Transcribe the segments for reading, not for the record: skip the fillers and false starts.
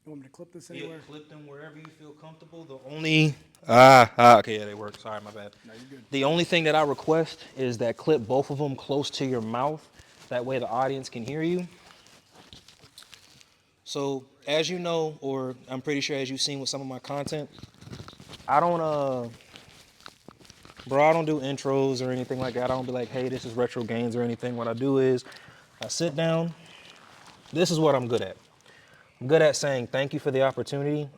You want me to clip this Yeah, anywhere? clip them wherever you feel comfortable. The only okay, yeah, they work. Sorry, my bad. No, you're good. The only thing that I request is that clip both of them close to your mouth. That way the audience can hear you. So as you know, or I'm pretty sure as you've seen with some of my content, I don't bro, I don't do intros or anything like that. I don't be like, hey, this is Retro Gains or anything. What I do is I sit down. This is what I'm good at. I'm good at saying thank you for the opportunity.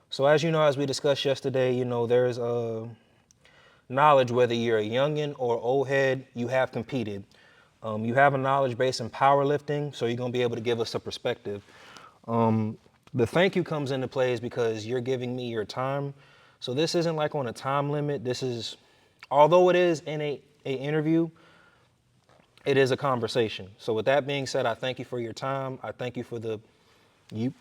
So as you know, as we discussed yesterday, there's knowledge, whether you're a youngin or old head, you have competed. You have a knowledge base in powerlifting, so you're gonna be able to give us a perspective. The thank you comes into play is because you're giving me your time. So this isn't like on a time limit. This is, although it is in a interview, it is a conversation. So with that being said, I thank you for your time. I thank you for you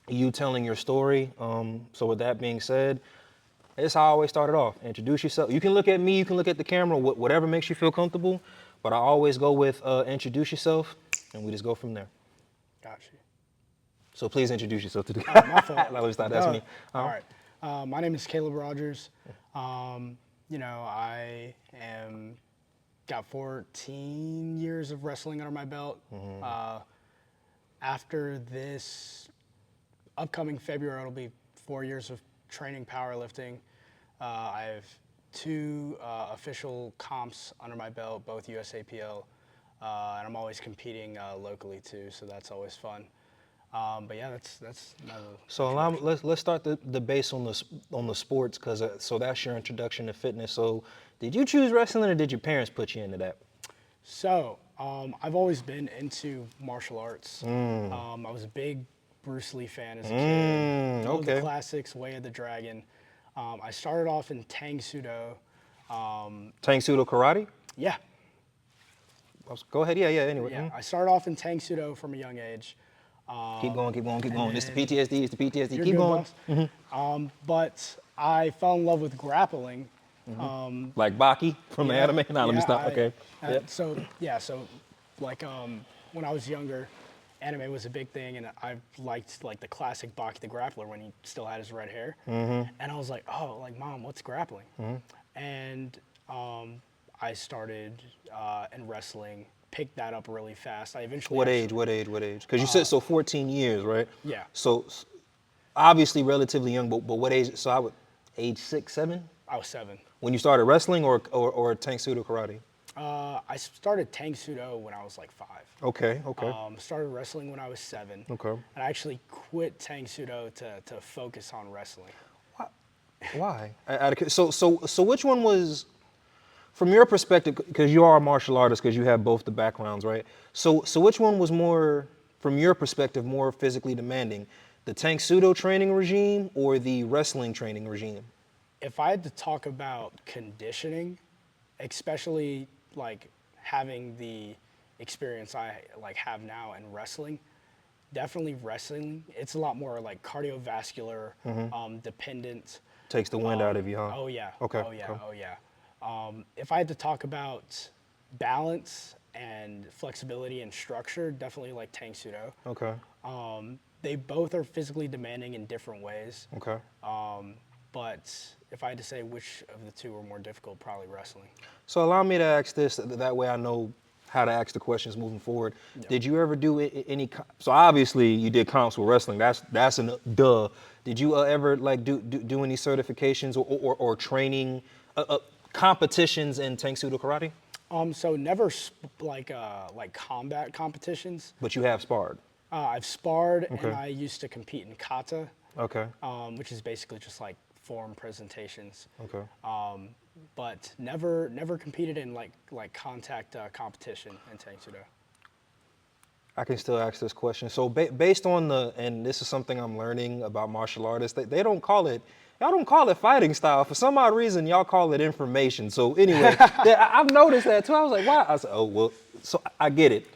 you telling your story. So with that being said, it's how I always started off. Introduce yourself. You can look at me, you can look at the camera, whatever makes you feel comfortable. But I always go with introduce yourself, and we just go from there. Got you. So please introduce yourself to the My fault. I always thought that's Duh. me. All right. My name is Caleb Rogers. I am got 14 years of wrestling under my belt. After this upcoming February, it'll be 4 years of training powerlifting. I have two official comps under my belt, both USAPL, and I'm always competing locally too, so that's always fun. But yeah, that's another. So let's start the base on the sports, because so that's your introduction to fitness. So did you choose wrestling or did your parents put you into that? So I've always been into martial arts. I was a big Bruce Lee fan as a kid. Loved the Okay. classics, Way of the Dragon. I started off in Tang Sudo. Tang Sudo Karate? Yeah, Go ahead. Yeah. Anyway. yeah. I started off in Tang Sudo from a young age. Keep going. Keep going. It's the then- PTSD. It's the PTSD. You're Keep good, going. boss. But I fell in love with grappling. Like Baki from the anime. Nah, let me stop. Okay. Yep. So like when I was younger, anime was a big thing, and I liked like the classic Baki the Grappler when he still had his red hair. And I was like, oh, like Mom, what's grappling? And I started in wrestling, picked that up really fast. I eventually What age? Because you said so 14 years, right? Yeah. So obviously relatively young, but what age? So I would age 6, 7 I was 7. when you started wrestling or Tang Sudo Karate. I started Tang Sudo when I was like 5. Okay. Started wrestling when I was 7. Okay. And I actually quit Tang Sudo to focus on wrestling. Why? So which one was, from your perspective, because you are a martial artist, because you have both the backgrounds, right? So which one was more, from your perspective, more physically demanding, the Tang Sudo training regime or the wrestling training regime? If I had to talk about conditioning, especially like having the experience I like have now in wrestling, definitely wrestling. It's a lot more like cardiovascular dependent. Takes the wind out of you, huh? Oh yeah. Okay. Oh yeah. Okay. Oh yeah. If I had to talk about balance and flexibility and structure, definitely like Tang Sudo. Okay. They both are physically demanding in different ways. Okay. But if I had to say which of the two were more difficult, probably wrestling. So allow me to ask this, that way I know how to ask the questions moving forward. Yeah. Did you ever do any? So obviously you did comps with wrestling. That's a duh. Did you ever like do any certifications or training competitions in Tang Sudo Karate? So never like combat competitions. But you have sparred. I've sparred Okay. and I used to compete in kata, Okay. which is basically just like form presentations. Okay. But never competed in like contact competition in Tang Sudo. I can still ask this question. So based on and this is something I'm learning about martial artists, they don't call it, y'all don't call it fighting style. For some odd reason, y'all call it information. So anyway, I've noticed that too. I was like, why? I said, oh, well, so I get it.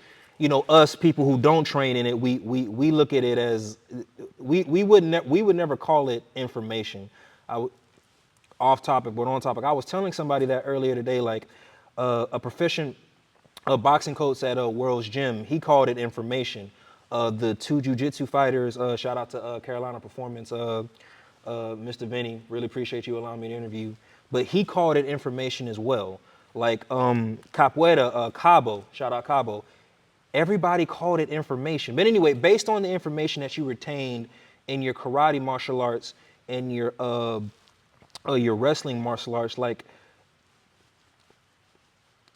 Us people who don't train in it, we look at it as, we would never call it information. Off topic, but on topic. I was telling somebody that earlier today, like a proficient boxing coach at World's Gym, he called it information. the two jiu-jitsu fighters, shout out to Carolina Performance, Mr. Vinny, really appreciate you allowing me to interview. But he called it information as well. Like Capoeira, Cabo, shout out Cabo, everybody called it information. But anyway, based on the information that you retained in your karate martial arts and your wrestling martial arts, like,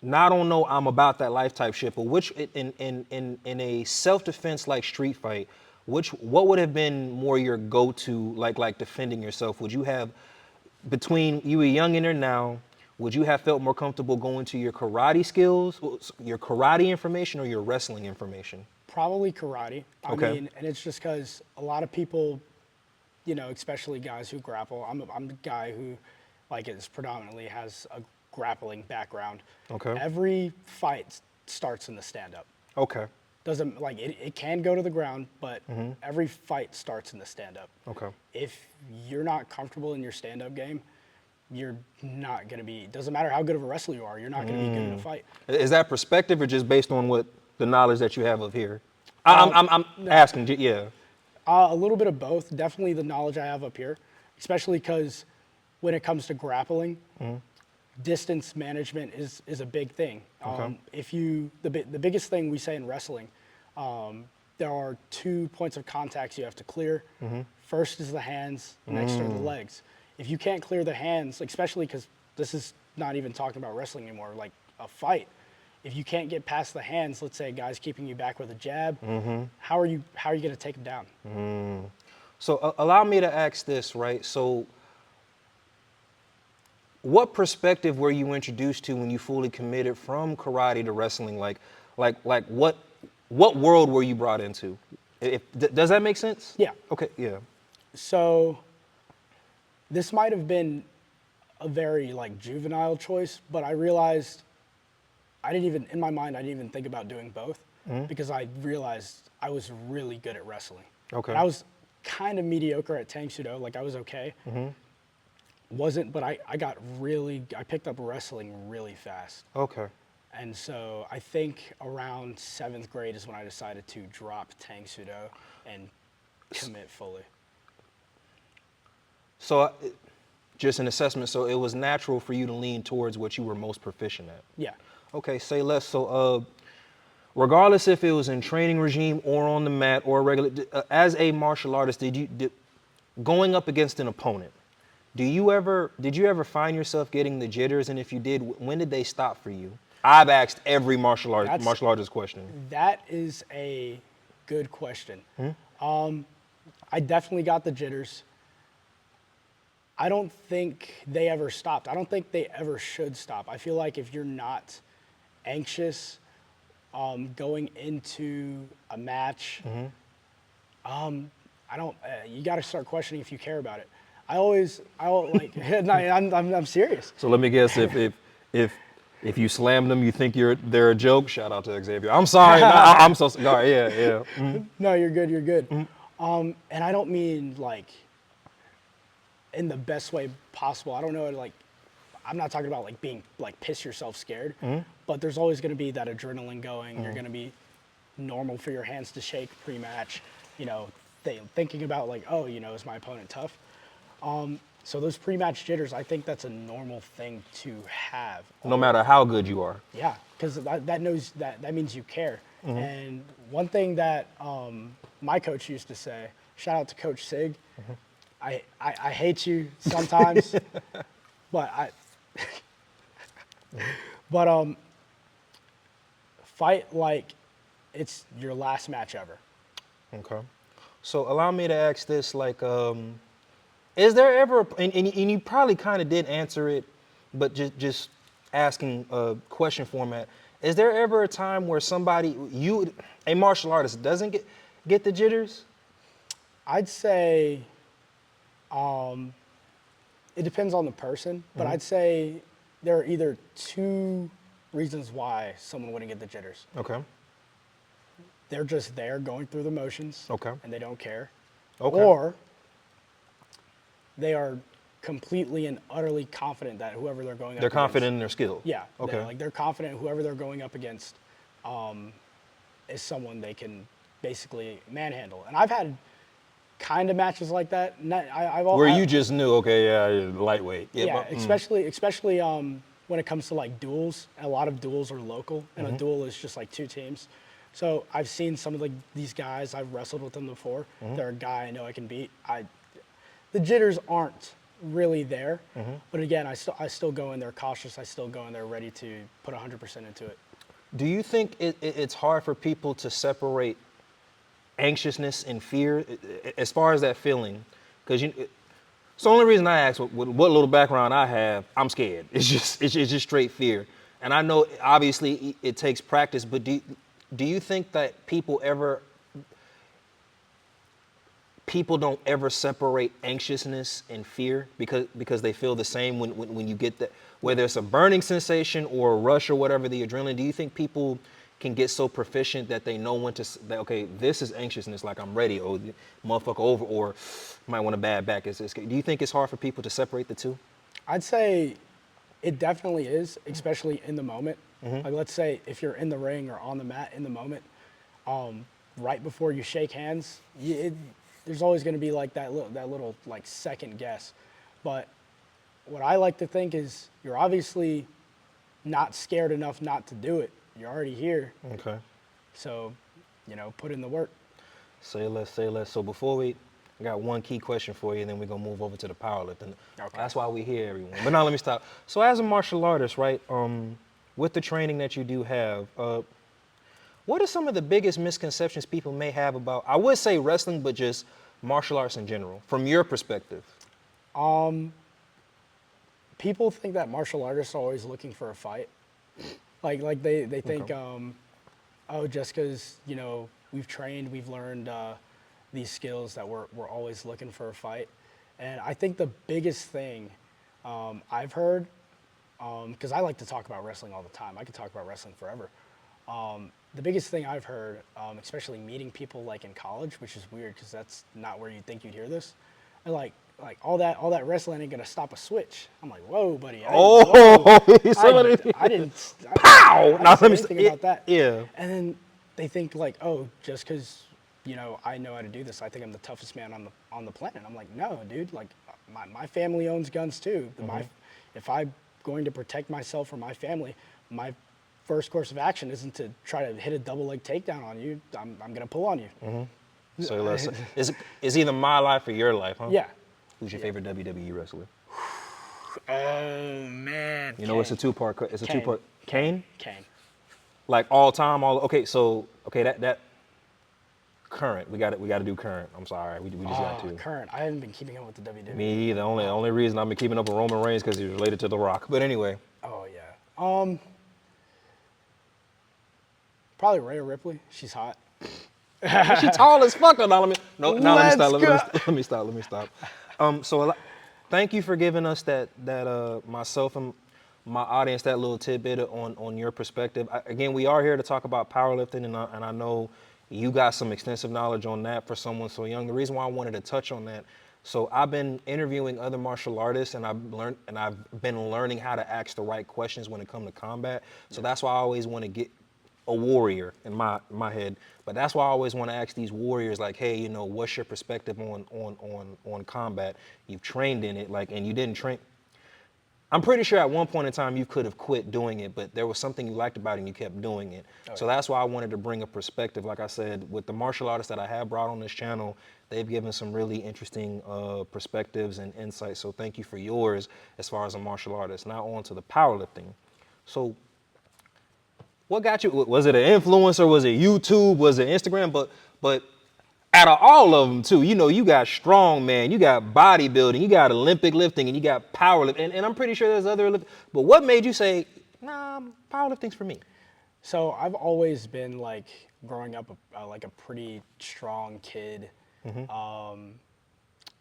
now I don't know I'm about that life type shit, but which in a self-defense like street fight, what would have been more your go-to like defending yourself? Would you have, between you a younginer now, would you have felt more comfortable going to your karate skills, your karate information, or your wrestling information? Probably karate. I Okay. mean, and it's just because a lot of people, you know, especially guys who grapple. I'm the guy who, like, is predominantly has a grappling background. Okay. Every fight starts in the stand-up. Okay. Doesn't like it can go to the ground, but every fight starts in the stand-up. Okay. If you're not comfortable in your stand-up game, you're not gonna be. Doesn't matter how good of a wrestler you are, you're not gonna be good in a fight. Is that perspective or just based on what the knowledge that you have of here? I'm asking, yeah. A little bit of both. Definitely the knowledge I have up here, especially because when it comes to grappling, distance management is a big thing. Okay. If you the biggest thing we say in wrestling, there are 2 points of contacts you have to clear. First is the hands, next are the legs. If you can't clear the hands, especially because this is not even talking about wrestling anymore, like a fight. If you can't get past the hands, let's say a guy's keeping you back with a jab, how are you going to take him down? So allow me to ask this, right? So what perspective were you introduced to when you fully committed from karate to wrestling? Like what world were you brought into? Does that make sense? Yeah. Okay, yeah. So this might have been a very like juvenile choice, but I realized in my mind, I didn't even think about doing both because I realized I was really good at wrestling. Okay. And I was kind of mediocre at Tang Sudo, like I was okay. But I picked up wrestling really fast. Okay. And so I think around 7th grade is when I decided to drop Tang Sudo and commit fully. So just an assessment, so it was natural for you to lean towards what you were most proficient at. Yeah. Okay, say less. So regardless if it was in training regime or on the mat or regular, as a martial artist, going up against an opponent, did you ever find yourself getting the jitters? And if you did, when did they stop for you? I've asked every martial artist question. That is a good question. I definitely got the jitters. I don't think they ever stopped. I don't think they ever should stop. I feel like if you're not anxious going into a match, you got to start questioning if you care about it. I'm serious. So let me guess, if you slam them, you think they're a joke. Shout out to Xavier. I'm sorry. I'm so sorry. Yeah. No, you're good. You're good. And I don't mean like in the best way possible. I don't know, like, I'm not talking about like being like piss yourself scared, but there's always going to be that adrenaline going. You're going to be normal for your hands to shake pre-match, you know, thinking about like, oh, you know, is my opponent tough? So those pre-match jitters, I think that's a normal thing to have. No matter how good you are. Yeah, because that means you care. And one thing that my coach used to say, shout out to Coach Sig, I hate you sometimes, but fight like it's your last match ever. Okay. So allow me to ask this, like, is there ever, and you probably kind of did answer it, but just asking a question format, is there ever a time where a martial artist doesn't get the jitters? I'd say it depends on the person, but I'd say there are either 2 reasons why someone wouldn't get the jitters. Okay. They're just there going through the motions. Okay. And they don't care. Okay. Or they are completely and utterly confident that whoever they're going up They're against. confident in their skill. Yeah. Okay. They're confident whoever they're going up against is someone they can basically manhandle. And I've had kind of matches like that. Where you just knew, okay, yeah, lightweight. Yeah, yeah, but, especially when it comes to like duels. A lot of duels are local, and a duel is just like two teams. So I've seen some of these guys. I've wrestled with them before. They're a guy I know I can beat. The jitters aren't really there, but again, I still go in there cautious. I still go in there ready to put 100% into it. do you think it's hard for people to separate anxiousness and fear as far as that feeling? Because it's the only reason I ask what little background I have. I'm scared. It's just straight fear. And I know obviously it takes practice, but do you think that people don't ever separate anxiousness and fear because they feel the same when you get that, whether it's a burning sensation or a rush or whatever, the adrenaline? Do you think people can get so proficient that they know when to that, okay, this is anxiousness, like I'm ready, or motherfucker over, or might want a bad back? Do you think it's hard for people to separate the two? I'd say it definitely is, especially in the moment. Like let's say if you're in the ring or on the mat in the moment, right before you shake hands, there's always going to be like that little like second guess. But what I like to think is you're obviously not scared enough not to do it. You're already here, Okay. so put in the work. Say less, say less. So before I got one key question for you, and then we're gonna move over to the powerlifting. Okay. That's why we here, everyone. But now let me stop. So as a martial artist, right? With the training that you do have, what are some of the biggest misconceptions people may have about, I would say wrestling, but just martial arts in general, from your perspective? People think that martial artists are always looking for a fight. Like they think, Okay. oh, just because we've trained, we've learned these skills that we're always looking for a fight. And I think the biggest thing I've heard, because I like to talk about wrestling all the time. I could talk about wrestling forever. The biggest thing I've heard, especially meeting people like in college, which is weird because that's not where you'd think you'd hear this, and like all that wrestling ain't gonna stop a switch. I'm like, whoa, buddy. I didn't. Pow! I didn't Now say let me anything about that. Yeah. And then they think like, oh, just because I know how to do this, I think I'm the toughest man on the planet. I'm like, no, dude. Like, my family owns guns too. If I'm going to protect myself or my family, my first course of action isn't to try to hit a double leg takedown on you. I'm gonna pull on you. So let's. It's either my life or your life, huh? Yeah. Who's your favorite WWE wrestler? Oh man. You know, it's a two-part. It's a Kane. two-part. Kane? Kane. Like all time, all okay. So that current. We got to do current. I'm sorry, we just got to. Current. I haven't been keeping up with the WWE. Me, the only reason I've been keeping up with Roman Reigns because he's related to The Rock. But anyway, Oh yeah. Probably Rhea Ripley. She's hot. she tall as fuck. Let me stop. Let me stop. Thank you for giving us that myself and my audience that little tidbit on your perspective. Again, we are here to talk about powerlifting, and I know you got some extensive knowledge on that for someone so young. The reason why I wanted to touch on that, so I've been interviewing other martial artists, and I've been learning how to ask the right questions when it comes to combat. So that's why I always want to get a warrior in my head. But that's why I always want to ask these warriors, like, hey, what's your perspective on combat? You've trained in it, and you didn't train. I'm pretty sure at one point in time you could have quit doing it, but there was something you liked about it and you kept doing it. So that's why I wanted to bring a perspective. Like I said, with the martial artists that I have brought on this channel, they've given some really interesting perspectives and insights. So thank you for yours as far as a martial artist. Now on to the powerlifting. So what got you? Was it an influencer? Was it YouTube? Was it Instagram? But out of all of them too, you got strongman, you got bodybuilding, you got Olympic lifting, and you got powerlifting. And I'm pretty sure there's other. But what made you say, nah, powerlifting's for me? So I've always been like growing up like a pretty strong kid.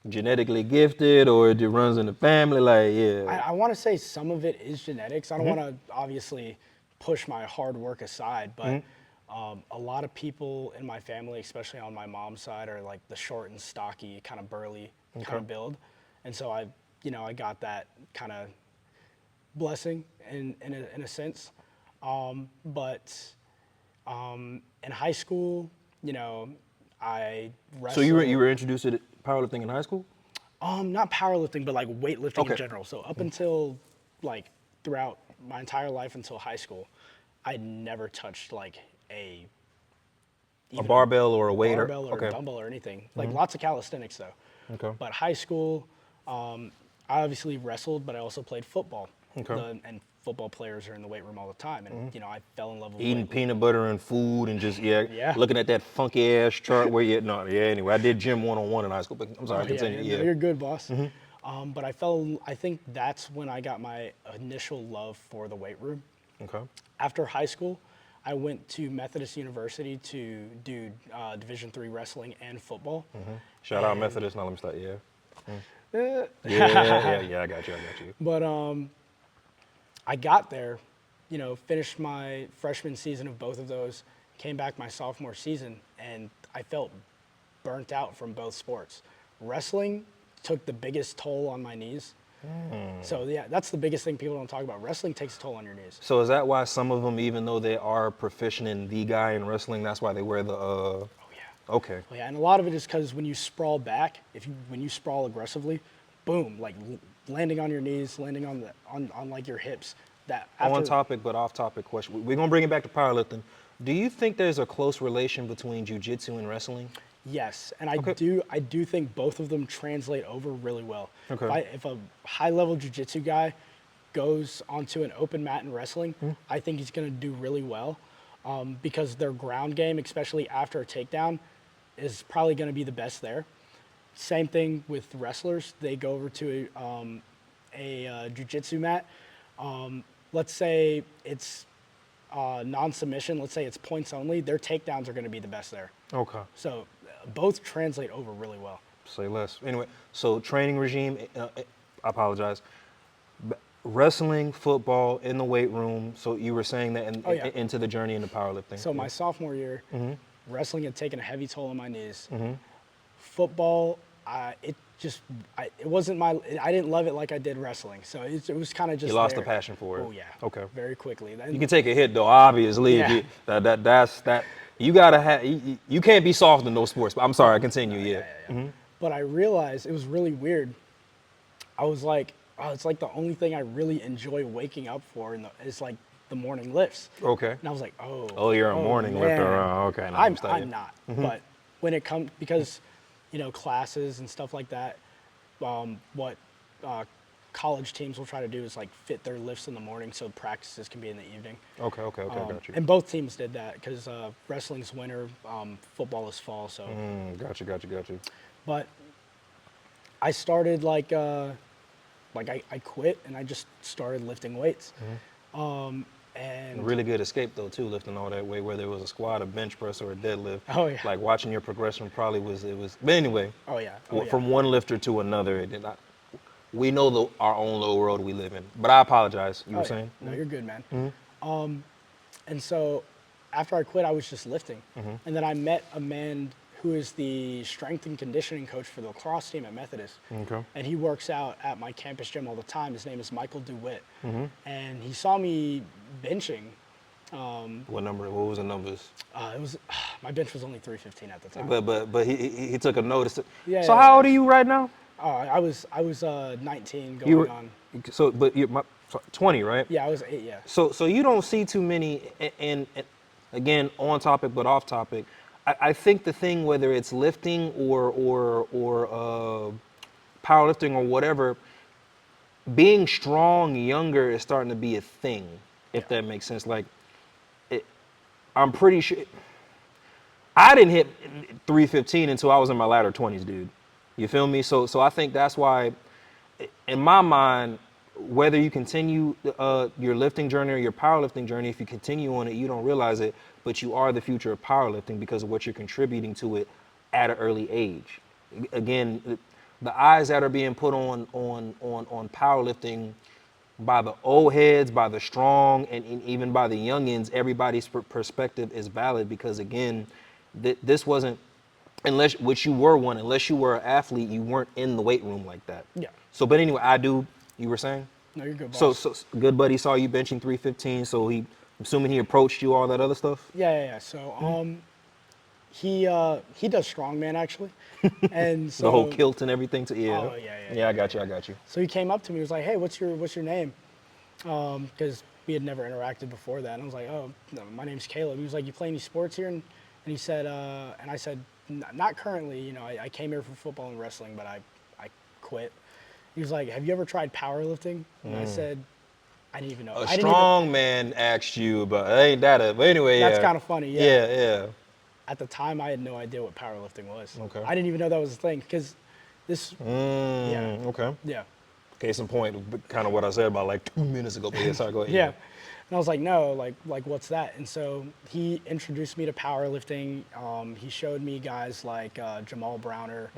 Genetically gifted, or it runs in the family? Like, yeah. I want to say some of it is genetics. I don't want to obviously push my hard work aside, but a lot of people in my family, especially on my mom's side, are like the short and stocky, kind of burly kind of build, and so I got that kind of blessing in a sense. But in high school, you know, I So wrestled. you were introduced to powerlifting in high school? Not powerlifting, but like weightlifting in Okay. general. So up until like throughout my entire life until high school, I never touched like a A even barbell or a weight or barbell or okay. dumbbell or anything. Like lots of calisthenics though. Okay. But high school, I obviously wrestled, but I also played football. Okay. And football players are in the weight room all the time, and you know I fell in love with Eating weight. peanut butter and food and just Yeah. looking at that funky ass chart where you no yeah anyway I did gym 1-on-1 in high school but I'm sorry Oh continue yeah, no, yeah you're good, boss. But I think that's when I got my initial love for the weight room. okay After high school, I went to Methodist University to do Division III wrestling and football. shout out And- Methodist now let me start yeah Eh. yeah I got you But I got there, you know, finished my freshman season of both of those, came back my sophomore season, and I felt burnt out from both sports. Wrestling took the biggest toll on my knees. So yeah, that's the biggest thing people don't talk about. Wrestling takes a toll on your knees. so is that why some of them even though they are proficient in the guy in wrestling that's why they wear the Oh yeah. okay Oh, yeah, and a lot of it is because when you sprawl back, when you sprawl aggressively, boom, like landing on your knees, landing on like your hips. That after, on topic but off topic question we're gonna bring it back to powerlifting. Do you think there's a close relation between jiu-jitsu and wrestling? Yes, and Okay. I do think both of them translate over really well. Okay. If a high level jiu-jitsu guy goes onto an open mat in wrestling, I think he's going to do really well because their ground game, especially after a takedown, is probably going to be the best there. Same thing with wrestlers; they go over to a jiu-jitsu mat. Let's say it's non-submission. Let's say it's points only. Their takedowns are going to be the best there. Okay. So both translate over really well. Say less. Anyway, so training regime, I apologize. Wrestling, football, in the weight room. So you were saying that Oh, yeah. into the journey into powerlifting. So my sophomore year, wrestling had taken a heavy toll on my knees. Football, it wasn't my, I didn't love it like I did wrestling. So it was kind of just You lost there. the passion for it. Oh yeah. Okay. Very quickly. Then, You can take a hit though, obviously. If Yeah. you, that's that. You gotta have. You can't be soft in those sports. But I'm sorry. Continue. Yeah. But I realized it was really weird. I was like, oh, it's like the only thing I really enjoy waking up for is like the morning lifts. Okay. And I was like, oh. Oh, you're a morning lifter. man. Oh, okay. Now I'm studying. not. But when it comes, because, you know, classes and stuff like that, what college teams will try to do is like fit their lifts in the morning so practices can be in the evening. Okay. Got you. And both teams did that because wrestling's winter, football is fall. So, Got you. but I started like I quit and I just started lifting weights. And Really good escape though too, lifting all that weight, whether it was a squat, a bench press, or a deadlift. Oh, yeah. Like watching your progression probably was. But anyway. oh yeah, From one lifter to another, we know our own little world we live in. But I apologize. You were Oh, yeah. saying? No, you're good, man. And so after I quit, I was just lifting. And then I met a man who is the strength and conditioning coach for the lacrosse team at Methodist. Okay. And he works out at my campus gym all the time. His name is Michael DeWitt. And he saw me benching. What number? What was the numbers? It was my bench was only 315 at the time. But he took a notice. Yeah, So yeah, how yeah. old are you right now? I was 19 going You were on. so but you're 20, right? Yeah, I was 8. Yeah. So you don't see too many, and again on topic but off topic. I think the thing whether it's lifting or powerlifting or whatever, being strong younger is starting to be a thing, if that makes sense. Like, I'm pretty sure I didn't hit 315 until I was in my latter 20s, dude. You feel me? So I think that's why, in my mind, whether you continue your lifting journey or your powerlifting journey, if you continue on it, you don't realize it, but you are the future of powerlifting because of what you're contributing to it at an early age. Again, the eyes that are being put on powerlifting by the old heads, by the strong, and even by the youngins, everybody's perspective is valid because again, this wasn't, unless you were an athlete, you weren't in the weight room like that. Yeah. So, but anyway, you were saying? No, you're good, boss. So good buddy saw you benching 315, so I'm assuming he approached you, all that other stuff? Yeah. So He does strongman actually, and so The whole kilt and everything. Oh, Yeah, I got you. I got you. So he came up to me. He was like, "Hey, what's your name?" Because we had never interacted before that. And I was like, "Oh, no, my name's Caleb." He was like, "You play any sports here?" And he said, and I said, Not currently. You know, I came here for football and wrestling, but I quit." He was like, "Have you ever tried powerlifting?" And I said, "I didn't even know. A I didn't even." strong man asked you, but ain't that a? But anyway, That's yeah. kind of funny. Yeah. Yeah. At the time, I had no idea what powerlifting was. Okay. I didn't even know that was a thing because this. Yeah. Okay. Yeah. Case in point, kind of what I said about like 2 minutes ago. But yeah, sorry, go ahead. Yeah. And I was like, no, like what's that? And so he introduced me to powerlifting. He showed me guys like Jamal Browner.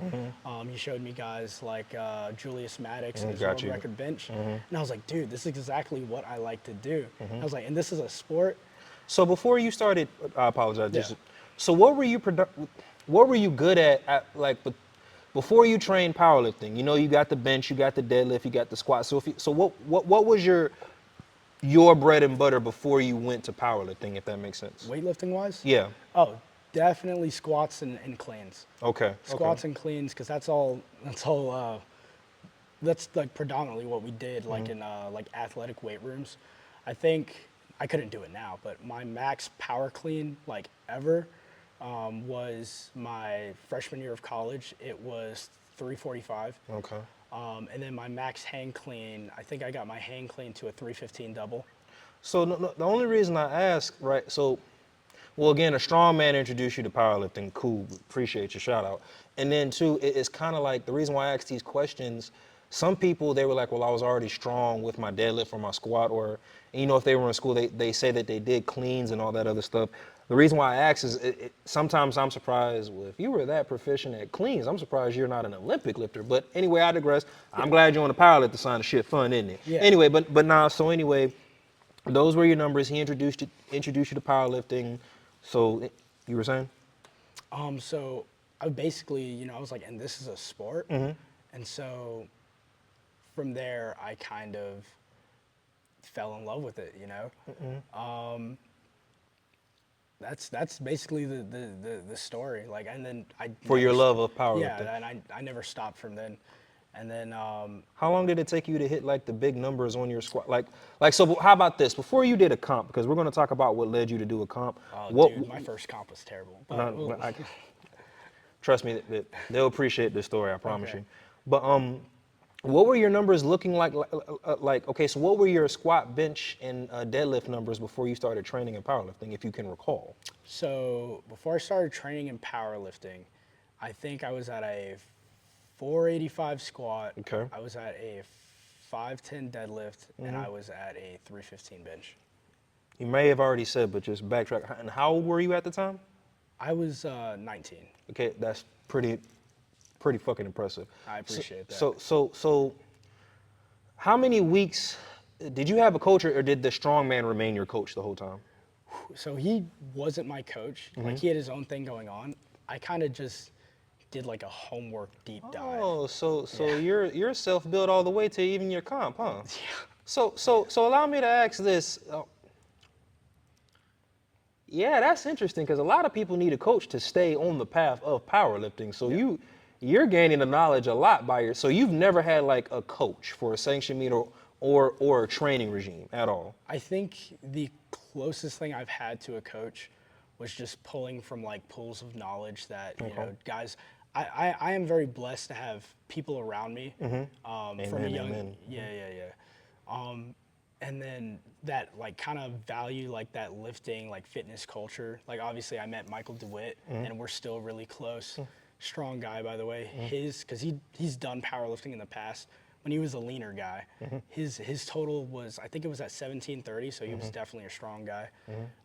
He showed me guys like Julius Maddox and his Got world you. record bench. And I was like, dude, this is exactly what I like to do. I was like, and this is a sport. So before you started, I apologize. Yeah. So what were you what were you good at like before you trained powerlifting? You know, you got the bench, you got the deadlift, you got the squat. So what was your bread and butter before you went to powerlifting, if that makes sense? Weightlifting wise? Yeah. Oh, definitely squats and cleans. Okay. Squats and cleans, because that's like predominantly what we did, like in like athletic weight rooms. I think I couldn't do it now, but my max power clean like ever was my freshman year of college. It was 345. Okay. And then my max hang clean, I think I got my hang clean to a 315 double. So no, the only reason I ask, right? So, well, again, a strong man introduced you to powerlifting. Cool, appreciate your shout out. And then two, it's kind of like the reason why I ask these questions. Some people they were like, well, I was already strong with my deadlift or my squat, or and, you know, if they were in school, they say that they did cleans and all that other stuff. The reason why I ask is sometimes I'm surprised. Well, if you were that proficient at cleans, I'm surprised you're not an Olympic lifter. But anyway, I digress. I'm glad you're on the powerlifting side of shit. Fun, isn't it? Yeah. Anyway, but nah. So anyway, those were your numbers. He introduced you to powerlifting. So you were saying? So I basically, you know, I was like, and this is a sport. And so from there, I kind of fell in love with it, you know? That's basically the story. Like, and then For your love of powerlifting. Yeah, and I never stopped from then. And then How long did it take you to hit like the big numbers on your squat? Like so. How about this? Before you did a comp, because we're going to talk about what led you to do a comp. dude, my first comp was terrible. But Trust me, that they'll appreciate this story. I promise Okay. you. But what were your numbers looking like? Like okay, so what were your squat, bench, and deadlift numbers before you started training in powerlifting, if you can recall? So before I started training in powerlifting, I think I was at a 485 squat. Okay. I was at a 510 deadlift, and I was at a 315 bench. You may have already said, but just backtrack. And how old were you at the time? I was 19. Okay, that's pretty fucking impressive. I appreciate that. So, how many weeks did you have a coach, or did the strongman remain your coach the whole time? So he wasn't my coach. Like he had his own thing going on. I kind of just did like a homework deep dive. Oh, so you're self-built all the way to even your comp, huh? Yeah. So allow me to ask this. Yeah, that's interesting because a lot of people need a coach to stay on the path of powerlifting. So you're gaining the knowledge a lot by your. So you've never had like a coach for a sanctioned meet or a training regime at all. I think the closest thing I've had to a coach was just pulling from like pools of knowledge that you know guys. I am very blessed to have people around me from a young amen. and then that like kind of value like that lifting like fitness culture. Like obviously I met Michael DeWitt and we're still really close. Strong guy, by the way. Because he's done powerlifting in the past. When he was a leaner guy, his total was, I think it was at 1730, so he was definitely a strong guy.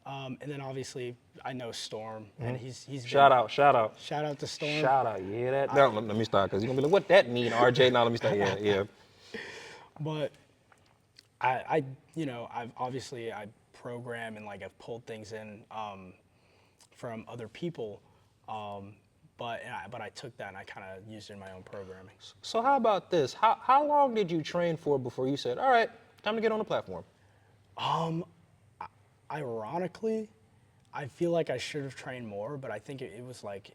And then obviously I know Storm, and he's Shout out. shout out to Storm. Shout out, you hear that? No, let me start, because you're going to be like, what that mean, RJ? Now let me start, yeah. But I you know, I program and like I've pulled things in from other people, but I took that and I kind of used it in my own programming. So how about this? How long did you train for before you said, all right, time to get on the platform? Ironically, I feel like I should have trained more, but I think it was like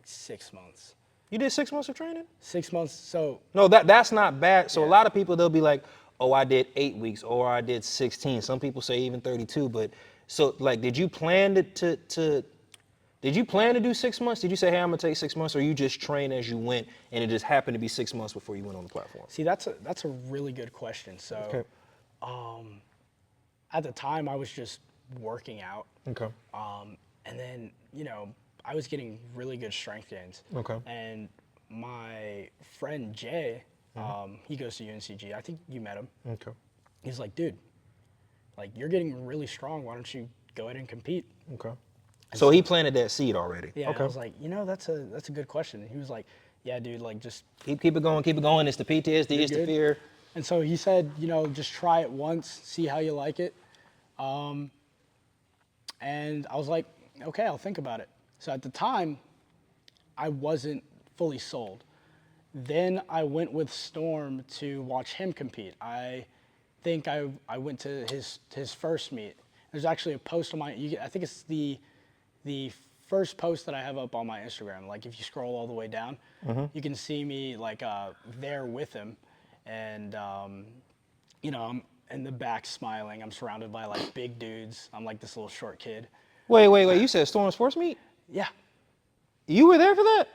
6 months. You did 6 months of training? 6 months. So No, that's not bad. So a Yeah. lot of people, they'll be like, oh, I did 8 weeks or I did 16. Some people say even 32. But so like, did you plan did you plan to do 6 months? Did you say, hey, I'm gonna take 6 months, or you just train as you went and it just happened to be 6 months before you went on the platform? see, that's a really good question. So Okay. at the time, I was just working out, Okay. and then I was getting really good strength gains. Okay. And my friend Jay, he goes to UNCG. I think you met him. Okay. He's like, dude, like you're getting really strong. Why don't you go ahead and compete? Okay. So he planted that seed already. Yeah. And Okay. I was like, that's a good question. And he was like, yeah, dude, like just Keep it going. Keep it going. It's the PTSD. It's the good. fear. And so he said, just try it once, see how you like it. And I was like, okay, I'll think about it. So at the time, I wasn't fully sold. Then I went with Storm to watch him compete. I think I went to his first meet. There's actually a post on I think it's the first post that I have up on my Instagram. Like if you scroll all the way down, you can see me like there with him, and I'm in the back smiling. I'm surrounded by like big dudes. I'm like this little short kid. Wait. You said Storm Sports Meet? Yeah, You were there for that?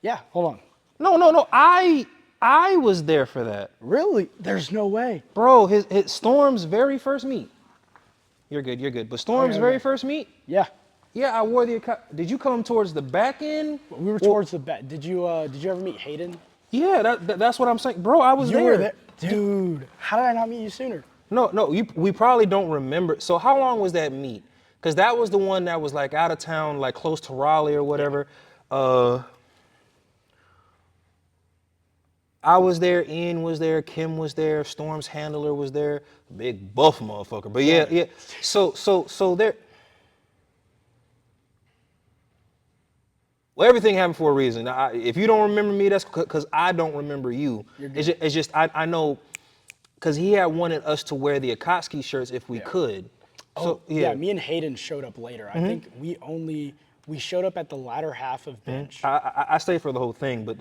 yeah. Hold on. No. I was there for that. Really? There's no way. Bro, his Storm's very first meet. You're good. But Storm's Okay, very okay. first meet? Yeah, Yeah, I wore the. Did you come towards the back end? we were towards the back. Did you ever meet Hayden? Yeah, that's what I'm saying, bro. I was You there. were there, dude. How did I not meet you sooner? No, we probably don't remember. So how long was that meet? Because that was the one that was like out of town, like close to Raleigh or whatever. I was there, Ian was there, Kim was there, Storm's handler was there, big buff motherfucker. But yeah. So there. Well, everything happened for a reason. If you don't remember me, that's because I don't remember you. It's just I know, because he had wanted us to wear the Akatsuki shirts if we could. So Yeah, me and Hayden showed up later. I think we showed up at the latter half of bench. I stayed for the whole thing, but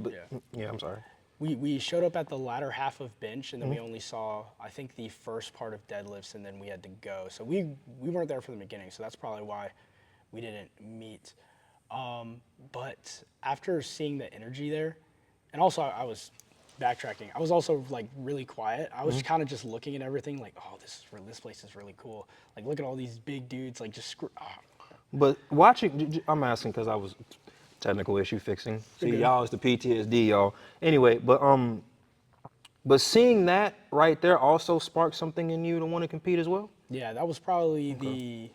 yeah, I'm sorry. We showed up at the latter half of bench, and then we only saw, I think, the first part of deadlifts, and then we had to go. So we weren't there from the beginning, so that's probably why we didn't meet. But after seeing the energy there, and also I was backtracking. I was also like really quiet. I was kind of just looking at everything, like, oh, this place is really cool. Like, look at all these big dudes, like just But watching, I'm asking because I was technical issue fixing. See, y'all is the PTSD, y'all. Anyway, but seeing that right there also sparked something in you to want to compete as well? Yeah, that was probably the,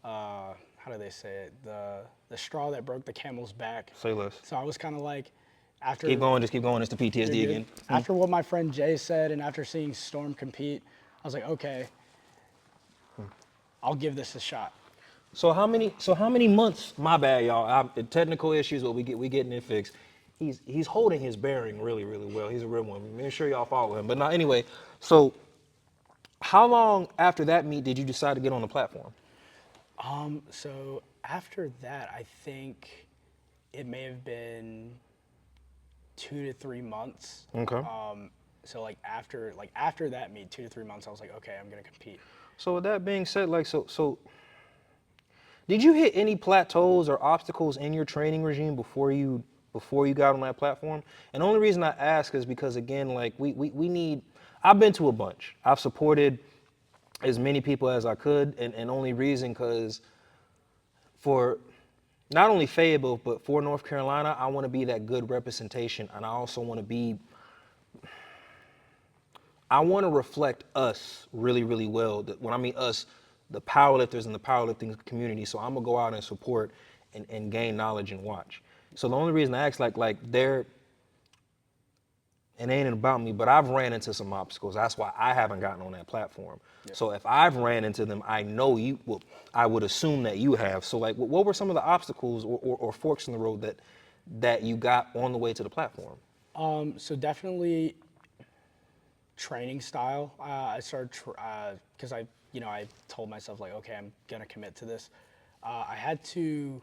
how do they say it? The straw that broke the camel's back. Say less. So I was kind of like, after Just keep going. It's the PTSD again. After what my friend Jay said, and after seeing Storm compete, I was like, okay, I'll give this a shot. So how many months? My bad, y'all. The technical issues, but we getting it fixed. He's holding his bearing really, really well. He's a real one. Make sure y'all follow him. But now, anyway, so how long after that meet did you decide to get on the platform? So after that, I think it may have been 2 to 3 months. Okay. So like after that meet, 2 to 3 months, I was like, okay, I'm gonna compete. So with that being said, like so did you hit any plateaus or obstacles in your training regime before you got on that platform? And the only reason I ask is because, again, like we need, I've been to a bunch. I've supported as many people as I could, and only reason because for not only Fayetteville, but for North Carolina, I want to be that good representation, and I also want to reflect us really, really well. When I mean us, the powerlifters and the powerlifting community. So I'm gonna go out and support and gain knowledge and watch. So the only reason I ask, like it ain't about me, but I've ran into some obstacles. That's why I haven't gotten on that platform. Yeah. So if I've ran into them, I know you, well, I would assume that you have. So like, what were some of the obstacles or forks in the road that you got on the way to the platform? So definitely training style. I started, because I told myself like, okay, I'm gonna commit to this. I had to.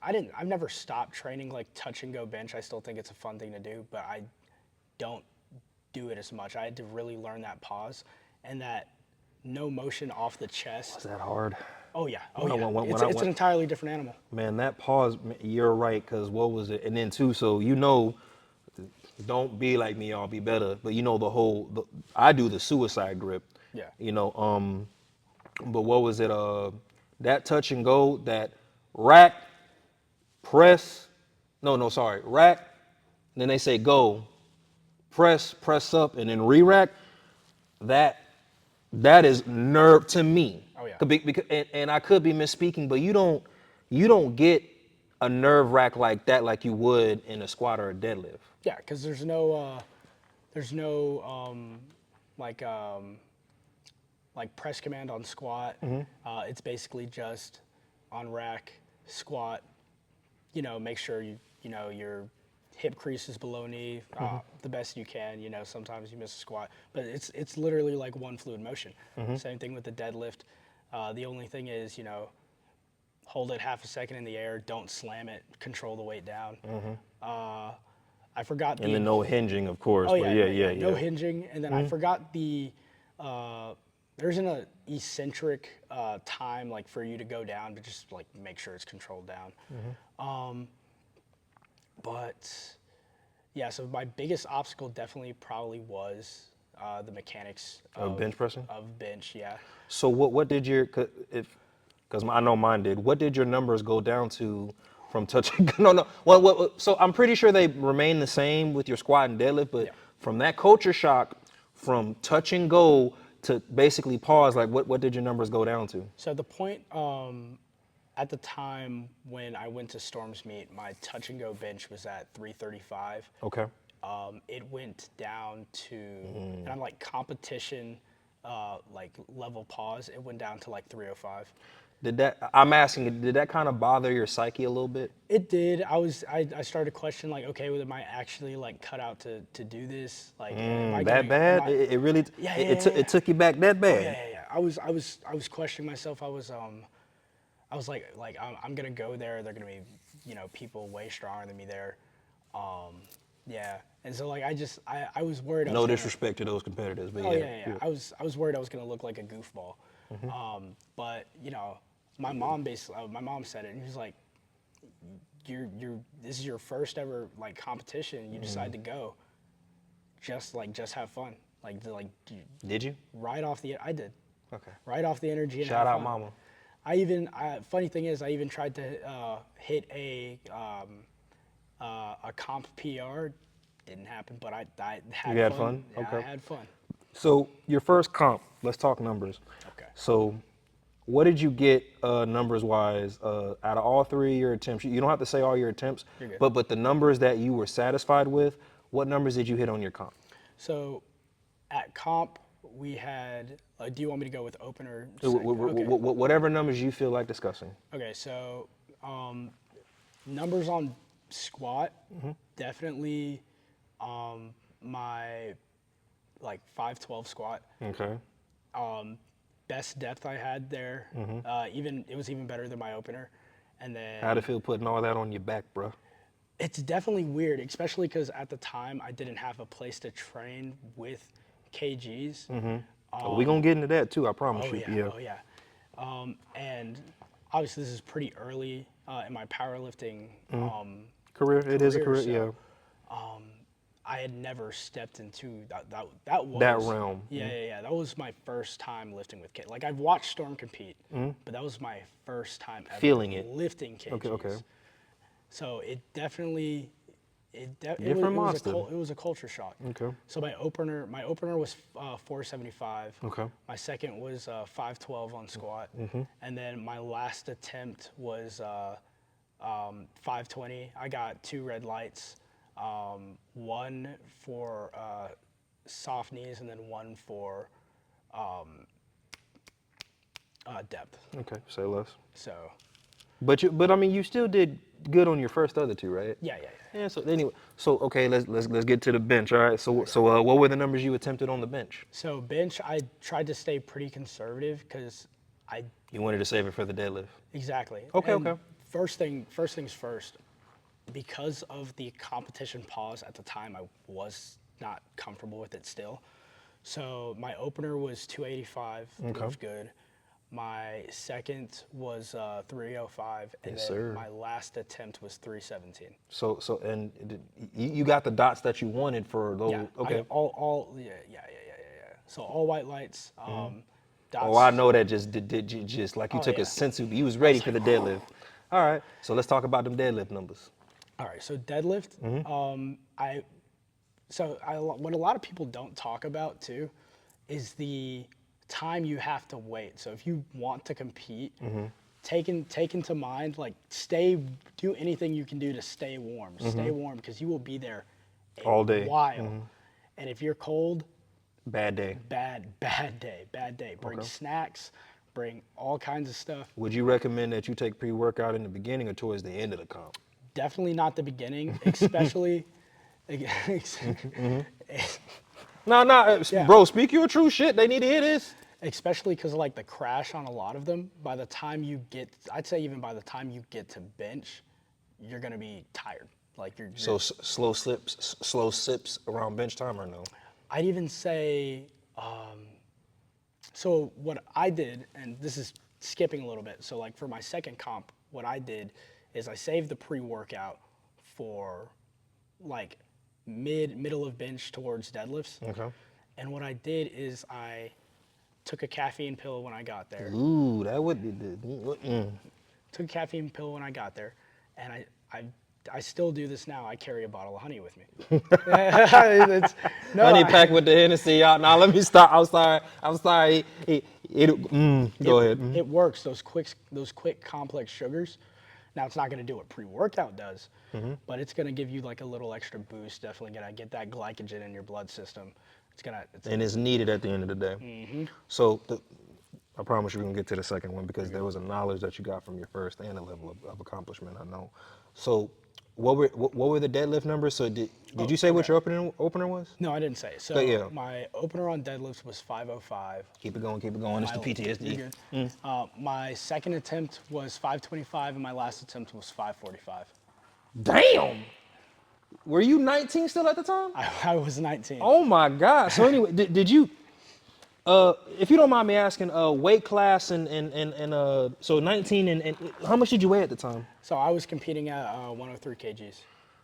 I've never stopped training like touch and go bench. I still think it's a fun thing to do, but I don't do it as much. I had to really learn that pause and that no motion off the Was chest. that hard? Oh yeah, oh When I yeah. went- when It's I it's an went- entirely different animal. Man, that pause, you're right, because what was it? And then, too, so you know, don't be like me, I'll be better. But you know, I do the suicide grip. Yeah. You know, but what was it? That touch and go, that rack, press, no, sorry, rack, then they say go, press up, and then re-rack. That is nerve to me. Oh, yeah. Because, and I could be misspeaking, but you don't get a nerve rack like that like you would in a squat or a deadlift. Yeah, because there's no like press command on squat. It's basically just on rack, squat. You know, make sure your hip crease is below knee the best you can. You know, sometimes you miss a squat, but it's literally like one fluid motion. Same thing with the deadlift. The only thing is, hold it half a second in the air, don't slam it, control the weight down. I forgot And then no hinging, of course. Oh but yeah, yeah. no hinging, and then I forgot there's an eccentric time like for you to go down, but just like make sure it's controlled down. But yeah, so my biggest obstacle definitely probably was the mechanics Of bench pressing? of bench. Yeah. So what did your, because I know mine did, what did your numbers go down to from touching? No. So I'm pretty sure they remain the same with your squat and deadlift, but Yeah. from that culture shock, from touch and go to basically pause, like what did your numbers go down to? So the point at the time when I went to Storm's meet, my touch and go bench was at 335. Okay. It went down to, and I'm like competition, like level pause. It went down to like 305. I'm asking, did that kind of bother your psyche a little bit? It did. I started to question like, okay, well, am I actually like cut out to do this? Like, am I That bad? It really, Yeah, it took you back that bad? yeah. I was questioning myself. I was like I'm gonna go there. They're gonna be, people way stronger than me there. Yeah. And so like I was worried. No disrespect to those competitors, but Oh yeah. yeah. I was worried I was gonna look like a goofball. But my mom said it, and she was like, this is your first ever like competition. You decide to go. Just have fun. Did you? Right off the I did. Okay. Right off the energy. And Shout have out, fun. mama. Funny thing is, I even tried to hit a comp PR. Didn't happen, but I had You had fun. fun? Yeah, Okay. I had fun. So your first comp, let's talk numbers. Okay. So what did you get numbers wise out of all three of your attempts? You don't have to say all your attempts, You're good. but the numbers that you were satisfied with, what numbers did you hit on your comp? So at comp, we had, do you want me to go with opener? Whatever numbers you feel like discussing. Okay, so numbers on squat, definitely my like 512 squat. Okay. Best depth I had there. It was even better than my opener. And then How'd it feel putting all that on your back, bro? it's definitely weird, especially because at the time I didn't have a place to train with KGs. We're going to get into that too, I promise you. Oh yeah. And obviously this is pretty early in my powerlifting Career, it is a career, so, yeah. I had never stepped into that was That realm. Yeah. That was my first time lifting with kids. Like I've watched Storm compete, but that was my first time ever Feeling it. lifting KGs. Okay. So it definitely Different monster. it was a culture shock. Okay. So my opener was 475. Okay. My second was 512 on squat, and then my last attempt was 520. I got 2 red lights, one for soft knees, and then one for depth. Okay, say less. So But I mean, you still did good on your first other two, right? yeah. Yeah. So anyway, okay, let's get to the bench. All right. So what were the numbers you attempted on the bench? So bench, I tried to stay pretty conservative because I You wanted to save it for the deadlift. Exactly. Okay, And okay. First things first. Because of the competition pause at the time, I was not comfortable with it still. So my opener was 285, Okay. moved good. My second was 305, and Yes, then sir. my last attempt was 317. And you got the dots that you wanted for those. Yeah, Okay. yeah. So all white lights, dots. Oh, I know that did you just like you Oh, took a yeah. sensu. You was ready for the deadlift. All right. So let's talk about them deadlift numbers. All right, so deadlift. What a lot of people don't talk about too is the time you have to wait. So if you want to compete, take into mind, like, do anything you can do to stay warm. Stay warm, because you will be there a All day. while. And if you're cold, Bad day. bad day. Bring Okay. snacks, bring all kinds of stuff. Would you recommend that you take pre-workout in the beginning or towards the end of the comp? Definitely not the beginning, especially. No, Yeah. bro, speak your true shit. They need to hear this. Especially because of like the crash on a lot of them. By the time you get, I'd say even by the time you get to bench, you're gonna be tired. Like you're So slow sips around bench time or no? I'd even say, so what I did, and this is skipping a little bit. So like for my second comp, what I did is I saved the pre-workout for like middle of bench towards deadlifts. Okay. And what I did is I took a caffeine pill when I got there. Ooh, that would be the. Took a caffeine pill when I got there, and I still do this now. I carry a bottle of honey with me. Honey pack with the Hennessy, y'all. Now let me stop. I'm sorry. Go ahead. It works. Those quick complex sugars. Now it's not going to do what pre-workout does, but it's going to give you like a little extra boost. Definitely going to get that glycogen in your blood system. And it's needed at the end of the day. So I promise you we're gonna get to the second one because there was a knowledge that you got from your first and a level of accomplishment. I know. So what were the deadlift numbers? So did you say what your opener was? No, I didn't say. So Yeah. my opener on deadlifts was 505. Keep it going. It's the PTSD. You're good. My second attempt was 525, and my last attempt was 545. Damn. Were you 19 still at the time? I was 19. Oh my God. So anyway, did you? If you don't mind me asking, weight class and so 19 and how much did you weigh at the time? So I was competing at 103 kgs.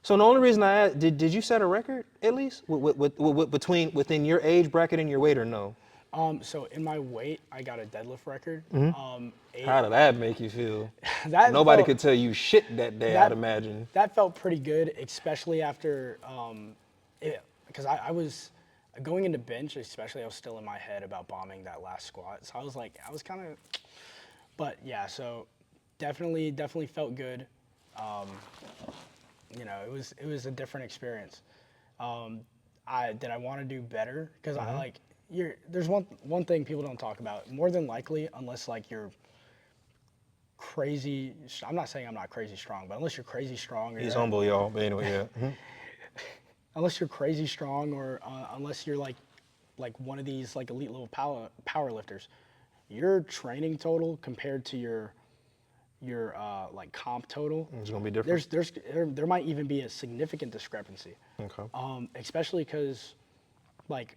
So the only reason I asked, did you set a record at least within your age bracket and your weight or no? So in my weight, I got a deadlift record. How did that make you feel? That Nobody felt- could tell you shit that day, I'd imagine. That felt pretty good, especially after, because I was going into bench, especially I was still in my head about bombing that last squat. So I was kind of, but yeah, so definitely felt good. It was a different experience. Did I want to do better? Because there's one thing people don't talk about. More than likely, unless like you're crazy, I'm not saying I'm not crazy strong, but unless you're crazy strong, He's humble, y'all. But anyway, yeah. Unless you're crazy strong, or unless you're like one of these like elite level power lifters, your training total compared to your like comp total, It's gonna be different. There might even be a significant discrepancy. Okay. Especially because like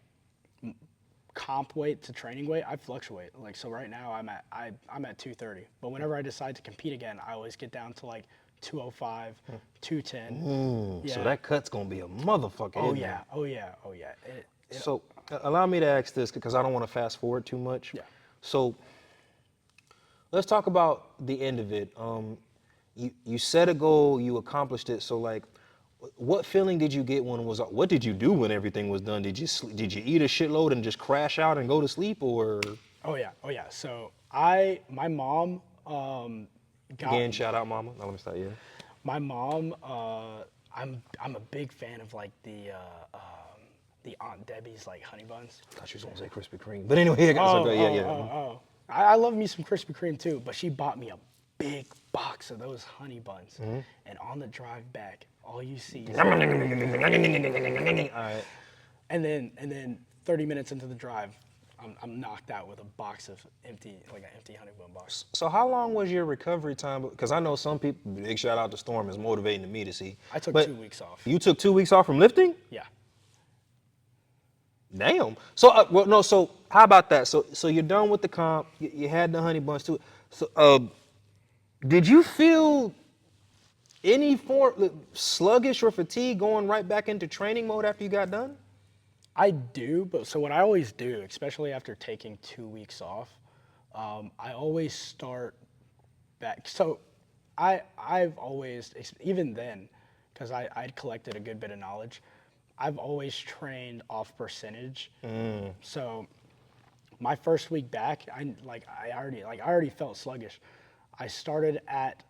comp weight to training weight, I fluctuate. Like, so right now I'm at 230, but whenever I decide to compete again, I always get down to like 205, 210. So that cut's gonna be a motherfucker. Oh isn't yeah, it? oh yeah, oh yeah. So allow me to ask this because I don't want to fast forward too much. Yeah. So let's talk about the end of it. You set a goal, you accomplished it. So like, what feeling did you get what did you do when everything was done? Did you eat a shitload and just crash out and go to sleep, or? Oh yeah. So my mom Again, shout out mama. No, let me start. Yeah. My mom, I'm a big fan of like the Aunt Debbie's like honey buns. I thought you was gonna say Krispy Kreme, but anyway, I love me some Krispy Kreme too, but she bought me a big box of those honey buns, and on the drive back, all you see is All right. and then 30 minutes into the drive, I'm knocked out with a box of like an empty honey bun box. So how long was your recovery time? Because I know some people, big shout out to Storm, is motivating to me to see. I took But 2 weeks off. you took 2 weeks off from lifting? Yeah. Damn. So, well, no. So, how about that? So you're done with the comp. You had the honey buns too. So, did you feel any form sluggish or fatigue going right back into training mode after you got done? I do, but so what I always do, especially after taking 2 weeks off, I always start back. So I've always, even then, because I'd collected a good bit of knowledge, I've always trained off percentage. So my first week back, I already felt sluggish. I started at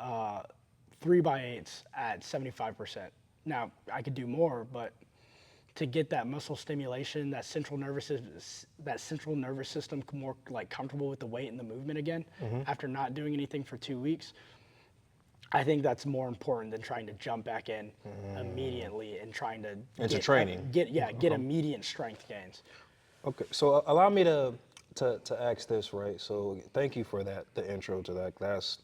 3x8s at 75%. Now I could do more, but to get that muscle stimulation, that central nervous system more like comfortable with the weight and the movement again, after not doing anything for 2 weeks, I think that's more important than trying to jump back in immediately and trying to Into training. get immediate strength gains. Okay. So allow me to ask this, right? So thank you for that, the intro to that. That's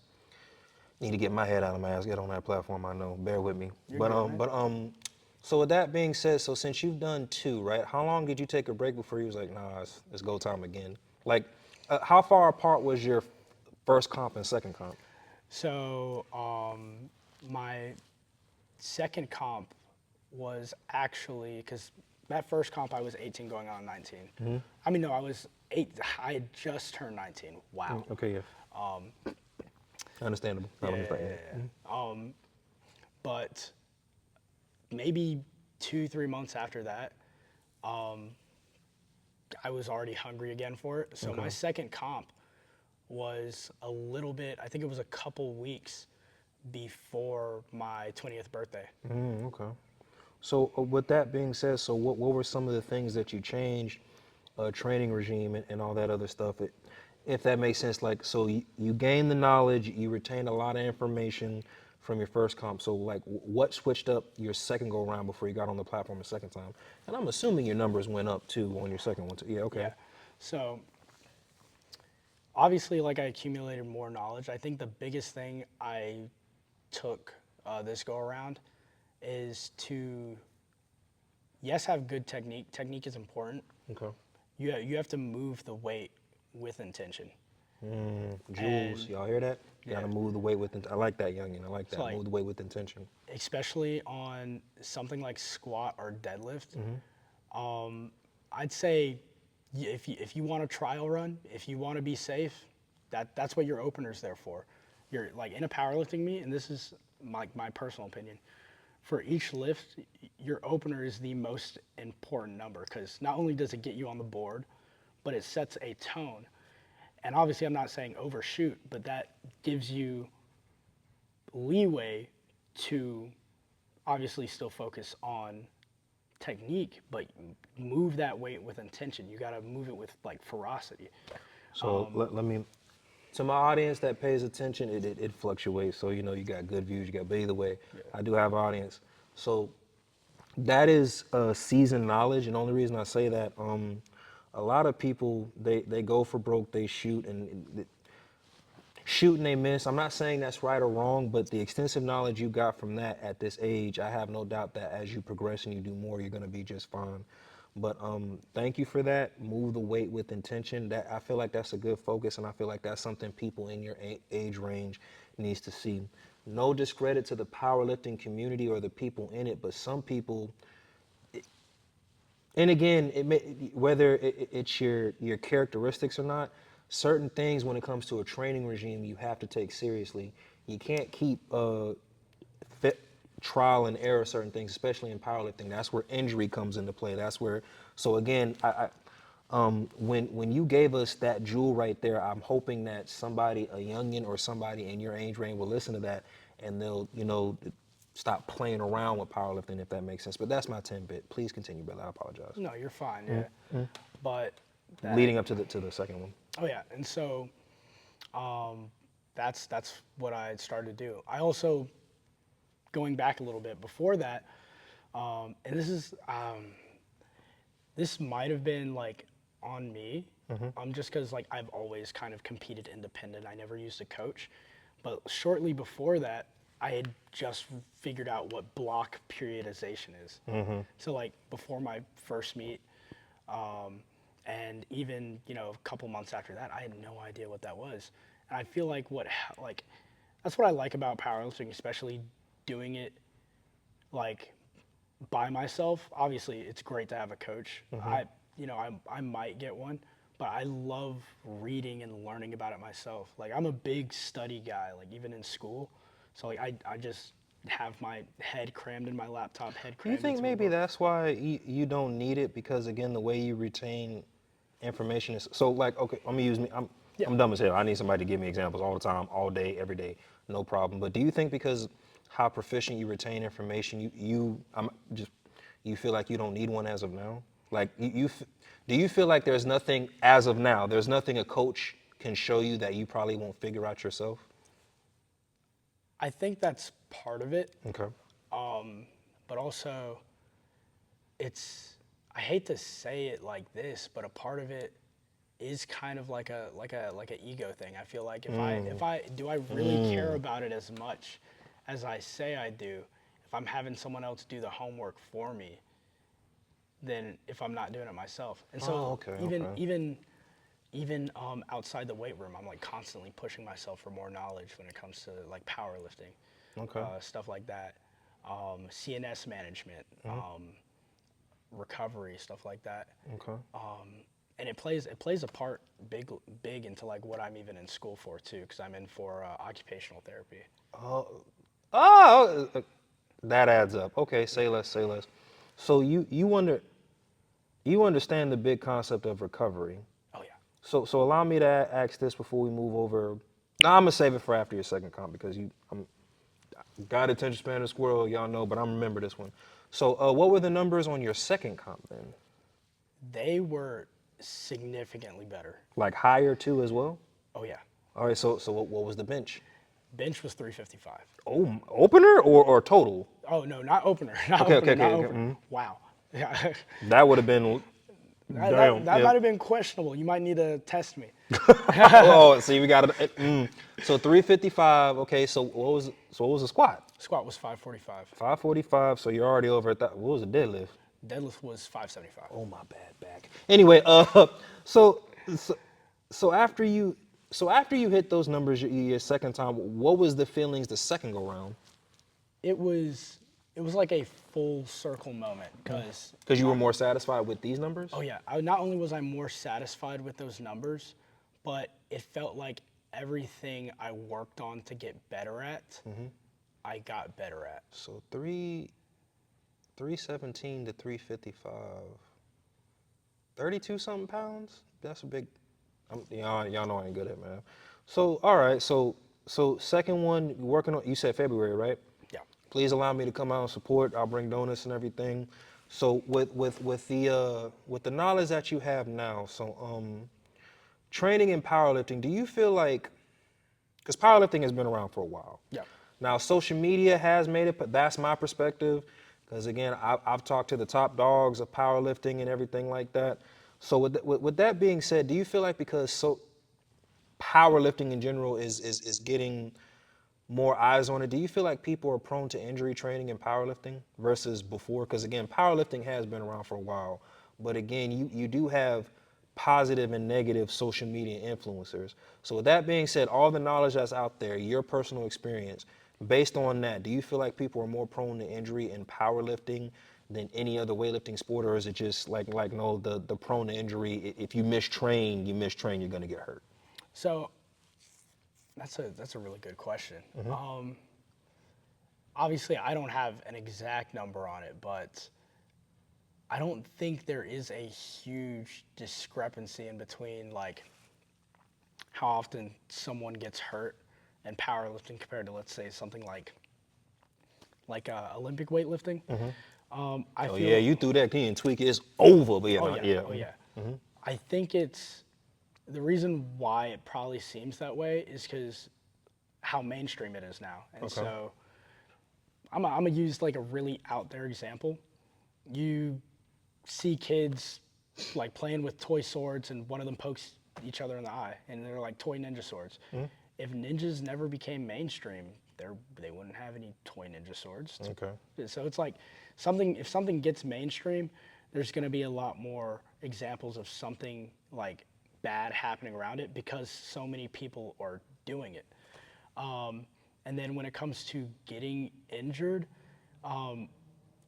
need to get my head out of my ass, get on that platform. I know. Bear with me. You're good, man. So with that being said, so since you've done 2, right? How long did you take a break before you was like, nah, it's go time again? Like, how far apart was your first comp and second comp? So my second comp was actually, because that first comp I was 18 going on 19. I mean, no, I was 8. I had just turned 19. Wow. Okay, yeah. Understandable. I understand. But maybe 2-3 months after that, I was already hungry again for it. So my second comp was a little bit, I think it was a couple weeks before my 20th birthday. Okay. So with that being said, so what were some of the things that you changed, training regime and all that other stuff? If that makes sense, like, so you gained the knowledge, you retained a lot of information from your first comp. So like, what switched up your second go around before you got on the platform the second time? And I'm assuming your numbers went up too on your second one too. Yeah, okay. Yeah. So obviously, like, I accumulated more knowledge. I think the biggest thing I took this go around is to, yes, have good technique. Technique is important. Okay. You have to move the weight with intention. Jules, y'all hear that? You gotta move the weight with I like that, youngin. I like that. like- Move the weight with intention. Especially on something like squat or deadlift. I'd say if you want a trial run, if you want to be safe, that's what your opener's there for. You're like in a powerlifting meet, and this is my personal opinion. For each lift, your opener is the most important number, because not only does it get you on the board, but it sets a tone. And obviously, I'm not saying overshoot, but that gives you leeway to obviously still focus on technique, but move that weight with intention. You got to move it with like ferocity. So let me, to my audience that pays attention, it fluctuates. So, you know, you got good views, but either way, I do have audience. So that is seasoned knowledge. And the only reason I say that, a lot of people, they go for broke, they shoot and they miss. I'm not saying that's right or wrong, but the extensive knowledge you got from that at this age, I have no doubt that as you progress and you do more, you're gonna be just fine. But thank you for that. Move the weight with intention. That, I feel like that's a good focus, and I feel like that's something people in your age range needs to see. No discredit to the powerlifting community or the people in it, but some people, and again, whether it's your characteristics or not, certain things when it comes to a training regime you have to take seriously. You can't keep trial and error certain things, especially in powerlifting. That's where injury comes into play. That's where. So again, when you gave us that jewel right there, I'm hoping that somebody, a youngin or somebody in your age range, will listen to that and they'll, you know, stop playing around with powerlifting, if that makes sense. But that's my 10-bit. Please continue, brother. I apologize. No, you're fine. Yeah, but Leading up to the second one. oh yeah, and so that's what I started to do. I also, going back a little bit before that, and this might have been like on me, just because like I've always kind of competed independent. I never used a coach, but shortly before that, I had just figured out what block periodization is. So like before my first meet, and even a couple months after that, I had no idea what that was. And I feel like that's what I like about powerlifting, especially doing it like by myself. Obviously, it's great to have a coach. I might get one, but I love reading and learning about it myself. Like I'm a big study guy, like even in school. So like I just have my head crammed in my laptop, head Do you crammed think into a maybe book. that's why you don't need it? Because again, the way you retain information is so like, okay, let me use me. Yeah. I'm dumb as hell. I need somebody to give me examples all the time, all day, every day, no problem. But do you think because how proficient you retain information, you feel like you don't need one as of now? Like do you feel like there's nothing as of now? There's nothing a coach can show you that you probably won't figure out yourself? I think that's part of it, Okay. but also I hate to say it like this, but a part of it is kind of like a ego thing. I feel like if I do I really care about it as much as I say I do, if I'm having someone else do the homework for me, than if I'm not doing it myself. And so Oh, okay, okay. even outside the weight room, I'm like constantly pushing myself for more knowledge when it comes to like powerlifting, Okay. stuff like that, CNS management, recovery, stuff like that. Okay. And it plays a part big into like what I'm even in school for too, because I'm in for occupational therapy. Oh, that adds up. Okay, say less, say less. So you understand the big concept of recovery. Oh yeah. So allow me to ask this before we move over. Nah, I'm gonna save it for after your second comp because I'm got attention span of a squirrel, y'all know, but I'm remember this one. So what were the numbers on your second comp then? They were significantly better. Like higher too as well? Oh yeah. All right, so what was the bench? Bench was 355. Oh, opener or total? Oh no, not opener, not Okay, okay, opener, not okay, okay. opener. Wow. Yeah. That would have been damn. That Yeah. might have been questionable. You might need to test me. Oh, see, we got it. So 355. Okay, what was the squat? Squat was 545. 545. So you're already over at that. What was the deadlift? Deadlift was 575. Oh my bad back. Anyway, so so, so after you hit those numbers your second time, what was the feelings the second go round? It was like a full circle moment because Because you were more satisfied with these numbers. oh yeah, not only was I more satisfied with those numbers, but it felt like everything I worked on to get better at, I got better at. So 317 to 355. 32 something pounds. That's a big. Y'all know I ain't good at math. So all right. So second one you're working on. You said February, right? Yeah. Please allow me to come out and support. I'll bring donuts and everything. So with the knowledge that you have now, so training in powerlifting, do you feel like, because powerlifting has been around for a while. Yeah. Now social media has made it, but that's my perspective. Because again, I've talked to the top dogs of powerlifting and everything like that. So with that being said, do you feel like because powerlifting in general is getting more eyes on it, do you feel like people are prone to injury training in powerlifting versus before? Because again, powerlifting has been around for a while, but again, you do have positive and negative social media influencers. So with that being said, all the knowledge that's out there, your personal experience, based on that, do you feel like people are more prone to injury in powerlifting than any other weightlifting sport, or is it just like no, the prone to injury, if you mistrain, you're gonna get hurt? So that's a really good question. Obviously, I don't have an exact number on it, but I don't think there is a huge discrepancy in between like how often someone gets hurt in powerlifting compared to, let's say, something like Olympic weightlifting. I Oh feel yeah, you threw that key and tweak it's over, but oh yeah, yeah. oh yeah. I think it's the reason why it probably seems that way is because how mainstream it is now, and Okay. so I'm gonna use like a really out there example. You see kids like playing with toy swords and one of them pokes each other in the eye, and they're like toy ninja swords. If ninjas never became mainstream, they wouldn't have any toy ninja swords. Okay. So it's like something. If something gets mainstream, there's going to be a lot more examples of something like bad happening around it because so many people are doing it. And then when it comes to getting injured,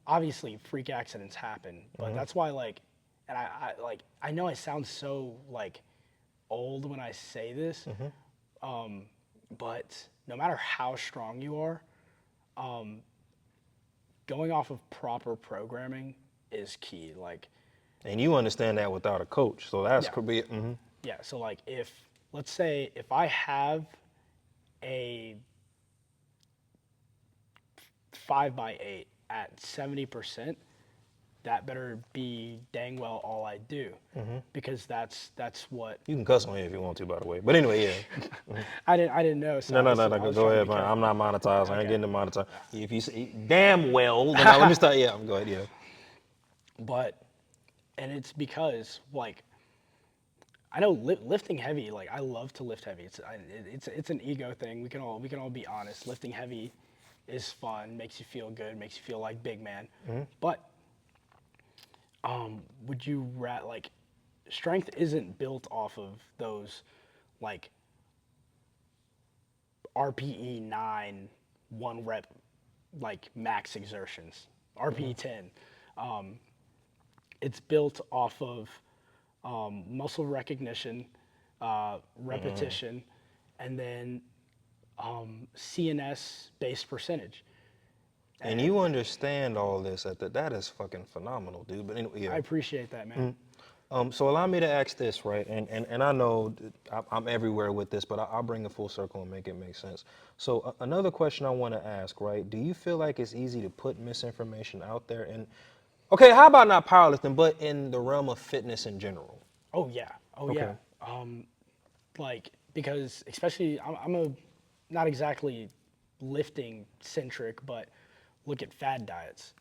obviously freak accidents happen, but that's why like, and I know I sound so like old when I say this, but no matter how strong you are, going off of proper programming is key. Like, And you understand that without a coach, so that's yeah, could be. Mm-hmm. yeah. So like, if let's say if I have a 5x8 at 70%, that better be dang well all I do, because that's what You can cuss on here if you want to, by the way. But anyway, yeah. I didn't know. So No. I was Go trying to ahead, be man. I'm careful. not monetized. I ain't Okay. getting monetized. If you say damn well, then let me start. Yeah, go ahead. Yeah. But and it's because like I know lifting heavy. Like I love to lift heavy. It's an ego thing. We can all be honest. Lifting heavy is fun. Makes you feel good. Makes you feel like big man. But would you like strength isn't built off of those like RPE 9 1 rep like max exertions. RPE 10. It's built off of muscle recognition, repetition, and then CNS based percentage. And you understand all this. That is fucking phenomenal, dude. But anyway, I yeah. appreciate that, man. So allow me to ask this, right? And I know I'm everywhere with this, but I'll bring it full circle and make it make sense. So another question I want to ask, right? Do you feel like it's easy to put misinformation out there? And okay, how about not powerlifting, but in the realm of fitness in general? Oh yeah, oh Okay. yeah. Like because especially I'm a not exactly lifting centric, but look at fad diets.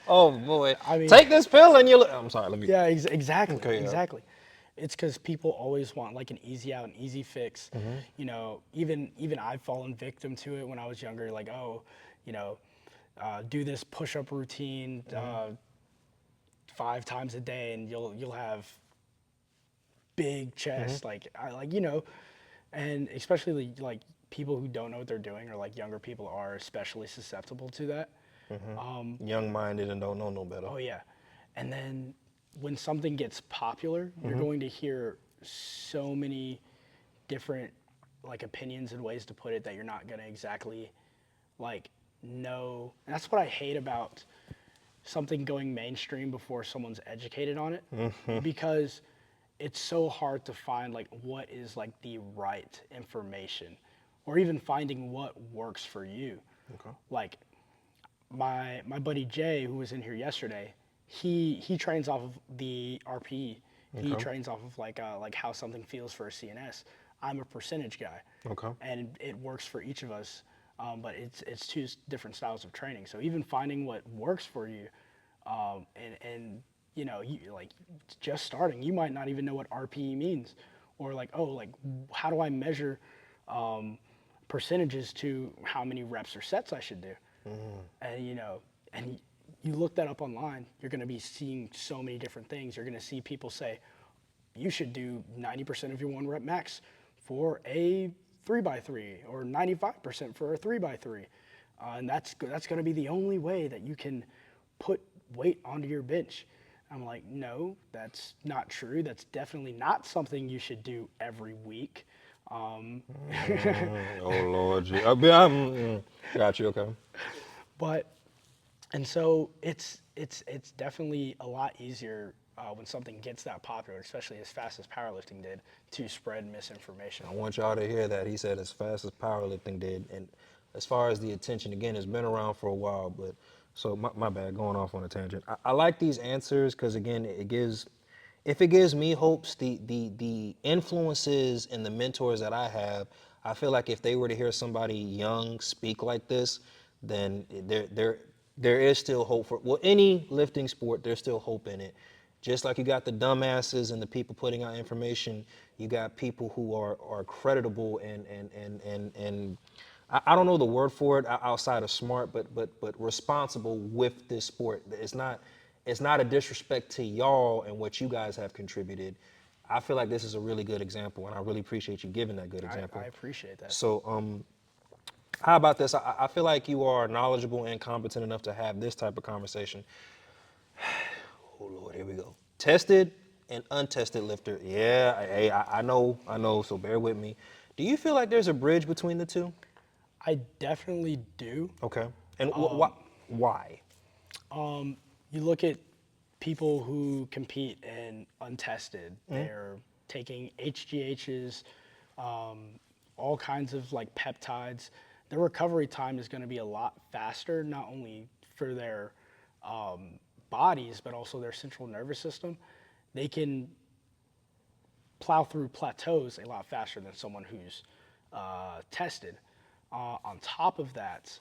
Oh boy, I mean, take this pill and you look. I'm sorry, let me. yeah, exactly, Okay, yeah. exactly. It's because people always want like an easy out, an easy fix. You know, even I've fallen victim to it when I was younger. Like, oh, you know, do this push-up routine 5 times a day, and you'll have big chest. Like, you know, and especially like people who don't know what they're doing, or like younger people are especially susceptible to that. Young-minded and don't know no better. Oh yeah, and then when something gets popular, you're going to hear so many different like opinions and ways to put it that you're not gonna exactly like know. And that's what I hate about something going mainstream before someone's educated on it, because it's so hard to find like what is like the right information, or even finding what works for you. Okay. Like my buddy Jay, who was in here yesterday, he trains off of the RPE. He Okay. trains off of like how something feels for a CNS. I'm a percentage guy, Okay. and it works for each of us. But it's two different styles of training. So even finding what works for you, and you know, you like just starting, you might not even know what RPE means, or like, oh, like how do I measure percentages to how many reps or sets I should do? And you know, and you look that up online, you're going to be seeing so many different things. You're going to see people say you should do 90% of your 1 rep max for a 3x3, or 95% for a 3x3, and that's going to be the only way that you can put weight onto your bench. I'm like, no, that's not true. That's definitely not something you should do every week. Oh Lord, got you. Okay. But and so it's definitely a lot easier when something gets that popular, especially as fast as powerlifting did, to spread misinformation. I want y'all to hear that. He said as fast as powerlifting did. And as far as the attention, again, it's been around for a while, but so my bad, going off on a tangent. I like these answers because again, if it gives me hopes, the influences and the mentors that I have, I feel like if they were to hear somebody young speak like this, then there is still hope for, well, any lifting sport, there's still hope in it. Just like you got the dumbasses and the people putting out information, you got people who are creditable and I don't know the word for it outside of smart, but responsible with this sport. It's not a disrespect to y'all and what you guys have contributed. I feel like this is a really good example, and I really appreciate you giving that good example. I appreciate that. So, how about this? I feel like you are knowledgeable and competent enough to have this type of conversation. Oh Lord, here we go. Tested and untested lifter. Yeah, I know. So bear with me. Do you feel like there's a bridge between the two? I definitely do. Okay. And why? You look at people who compete in untested. They're taking HGHs, all kinds of like peptides. Their recovery time is going to be a lot faster, not only for their bodies, but also their central nervous system. They can plow through plateaus a lot faster than someone who's tested. On top of that,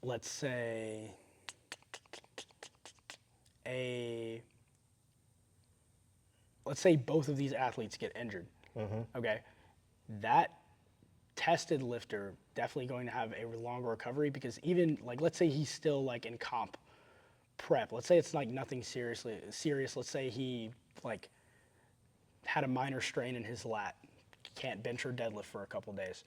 let's say both of these athletes get injured. Okay, that tested lifter definitely going to have a longer recovery, because even like, let's say he's still like in comp prep. Let's say it's like nothing serious. Let's say he like had a minor strain in his lat, can't bench or deadlift for a couple days.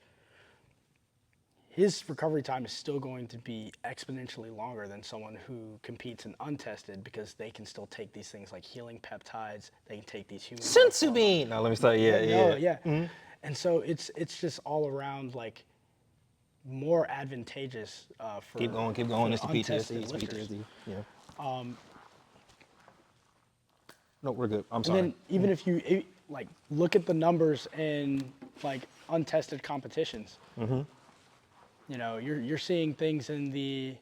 His recovery time is still going to be exponentially longer than someone who competes in untested, because they can still take these things like healing peptides. They can take these human Sensu bean. No, let me start. Yeah. And so it's just all around like more advantageous for Keep going. It's the untested PTSD. lifters. Yeah. No, we're good. I'm And sorry. then even if you like look at the numbers in like untested competitions, you know, you're seeing things in the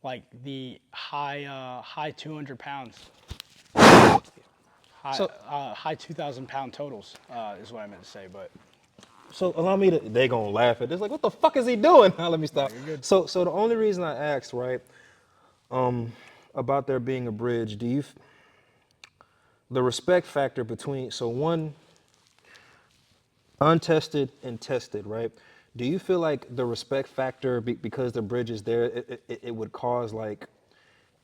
like the high 200 pounds, high 2,000 pound totals is what I meant to say. But So allow me to. They gonna laugh at this. Like, what the fuck is he doing? Now let me stop. you're good. So the only reason I asked, right, about there being a bridge, the respect factor between, so one, untested and tested, right? Do you feel like the respect factor, because the bridge is there, it would cause like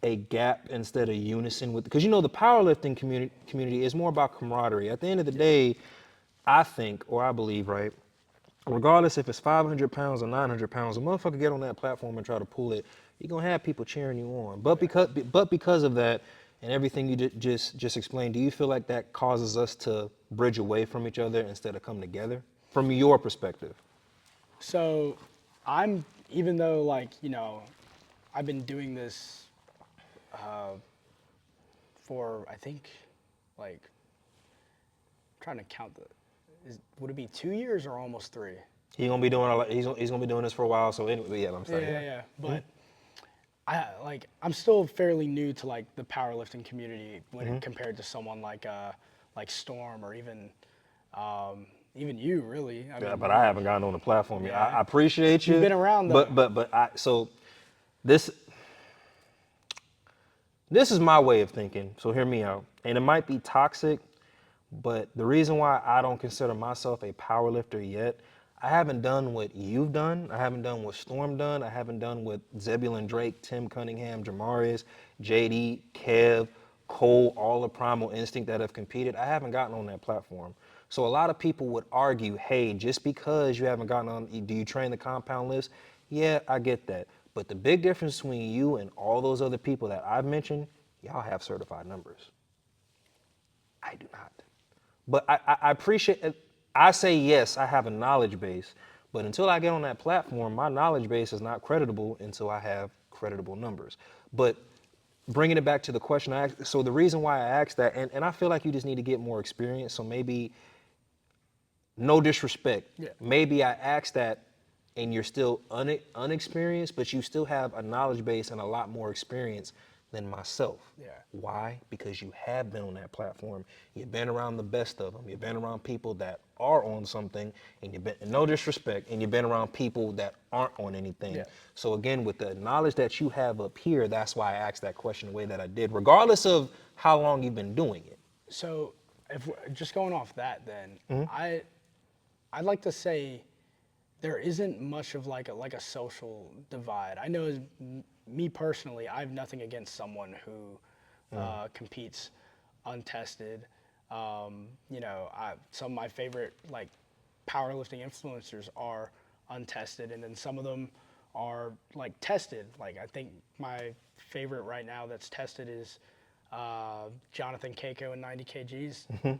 a gap instead of unison with, because you know the powerlifting community is more about camaraderie. At the end of the day, I think, or I believe, right, regardless if it's 500 pounds or 900 pounds, a motherfucker get on that platform and try to pull it, you're gonna have people cheering you on. But because of that and everything you just explained, do you feel like that causes us to bridge away from each other instead of come together, from your perspective? So even though like, you know, I've been doing this for I think like, I'm trying to count would it be 2 years or almost 3? He's gonna be doing this for a while. So anyway, yeah, I'm saying. Yeah. But I'm still fairly new to like the powerlifting community when compared to someone like Storm, or even you, really. I Yeah, mean, but I haven't gotten on the platform yet. Yeah. I appreciate you. You've been around, though. So this is my way of thinking. So hear me out. And it might be toxic, but the reason why I don't consider myself a power lifter yet, I haven't done what you've done. I haven't done what Storm done. I haven't done what Zebulon Drake, Tim Cunningham, Jamarius, JD, Kev, Cole, all the Primal Instinct that have competed. I haven't gotten on that platform. So a lot of people would argue, hey, just because you haven't gotten on, do you train the compound lifts? Yeah, I get that. But the big difference between you and all those other people that I've mentioned, y'all have certified numbers. I do not. But I appreciate it. I say yes, I have a knowledge base, but until I get on that platform, my knowledge base is not creditable until I have creditable numbers. But bringing it back to the question I asked, so the reason why I asked that, and I feel like you just need to get more experience, so maybe, no disrespect, maybe I asked that and you're still unexperienced, but you still have a knowledge base and a lot more experience than myself. Yeah. Why? Because you have been on that platform. You've been around the best of them. You've been around people that are on something, and you've been, and no disrespect, and you've been around people that aren't on anything. Yeah. So again, with the knowledge that you have up here, that's why I asked that question the way that I did, regardless of how long you've been doing it. So, if we're just going off that, then I'd like to say there isn't much of like a social divide. I know me personally, I have nothing against someone who competes untested. You know, some of my favorite like powerlifting influencers are untested, and then some of them are like tested. Like I think my favorite right now that's tested is Jonathan Keiko in 90 kgs.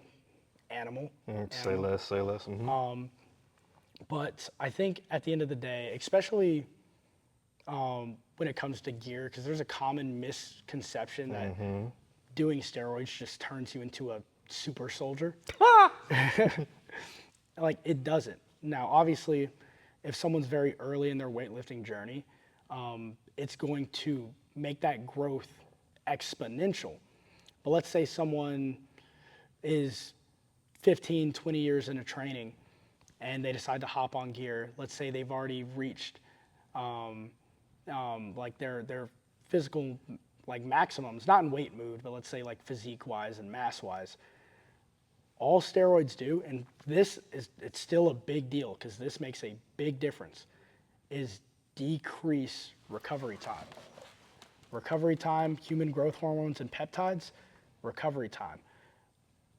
Animal. Say less, say less. But I think at the end of the day, especially when it comes to gear, because there's a common misconception that doing steroids just turns you into a super soldier. Like it doesn't. Now, obviously, if someone's very early in their weightlifting journey, it's going to make that growth exponential. But let's say someone is 15, 20 years into training and they decide to hop on gear. Let's say they've already reached like their physical like maximums, not in weight mood, but let's say like physique wise and mass wise. All steroids do, and it's still a big deal because this makes a big difference, is decrease recovery time. Recovery time, human growth hormones and peptides, recovery time.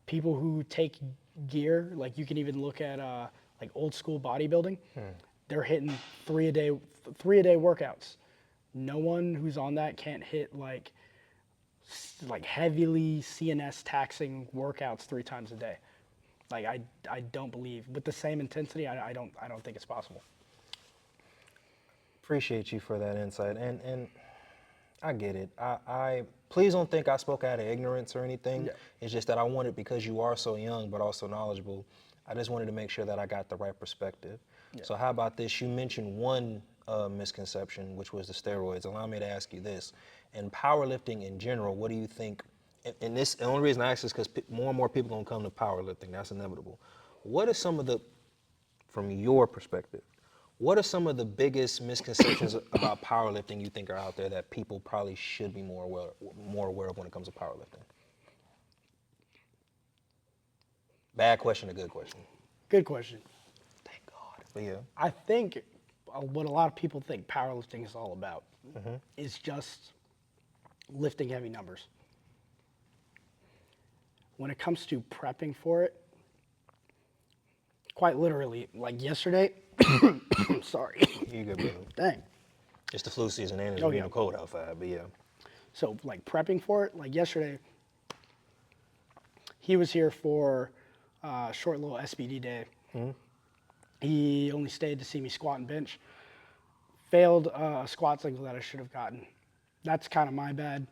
People who take gear, like you can even look at like old school bodybuilding, they're hitting three a day workouts. No one who's on that can't hit like heavily CNS taxing workouts 3 times a day. Like I don't believe with the same intensity. I don't think it's possible. Appreciate you for that insight, and I get it. I please don't think I spoke out of ignorance or anything. Yeah. It's just that I wanted, because you are so young but also knowledgeable, I just wanted to make sure that I got the right perspective. Yeah. So how about this? You mentioned one misconception, which was the steroids. Allow me to ask you this. In powerlifting in general, what do you think, and this, the only reason I ask this is because more and more people are going to come to powerlifting. That's inevitable. What are some of the, from your perspective, what are some of the biggest misconceptions about powerlifting you think are out there that people probably should be more aware of when it comes to powerlifting? Bad question or good question? Good question. Thank God. But yeah. I think what a lot of people think powerlifting is all about is just lifting heavy numbers. When it comes to prepping for it, quite literally, like yesterday, sorry, You good, brother. dang. It's the flu season and it's Oh, being yeah. cold outside, but yeah. So like prepping for it, like yesterday, he was here for a short little SBD day. He only stayed to see me squat and bench. Failed a squat cycle that I should have gotten. That's kind of my bad.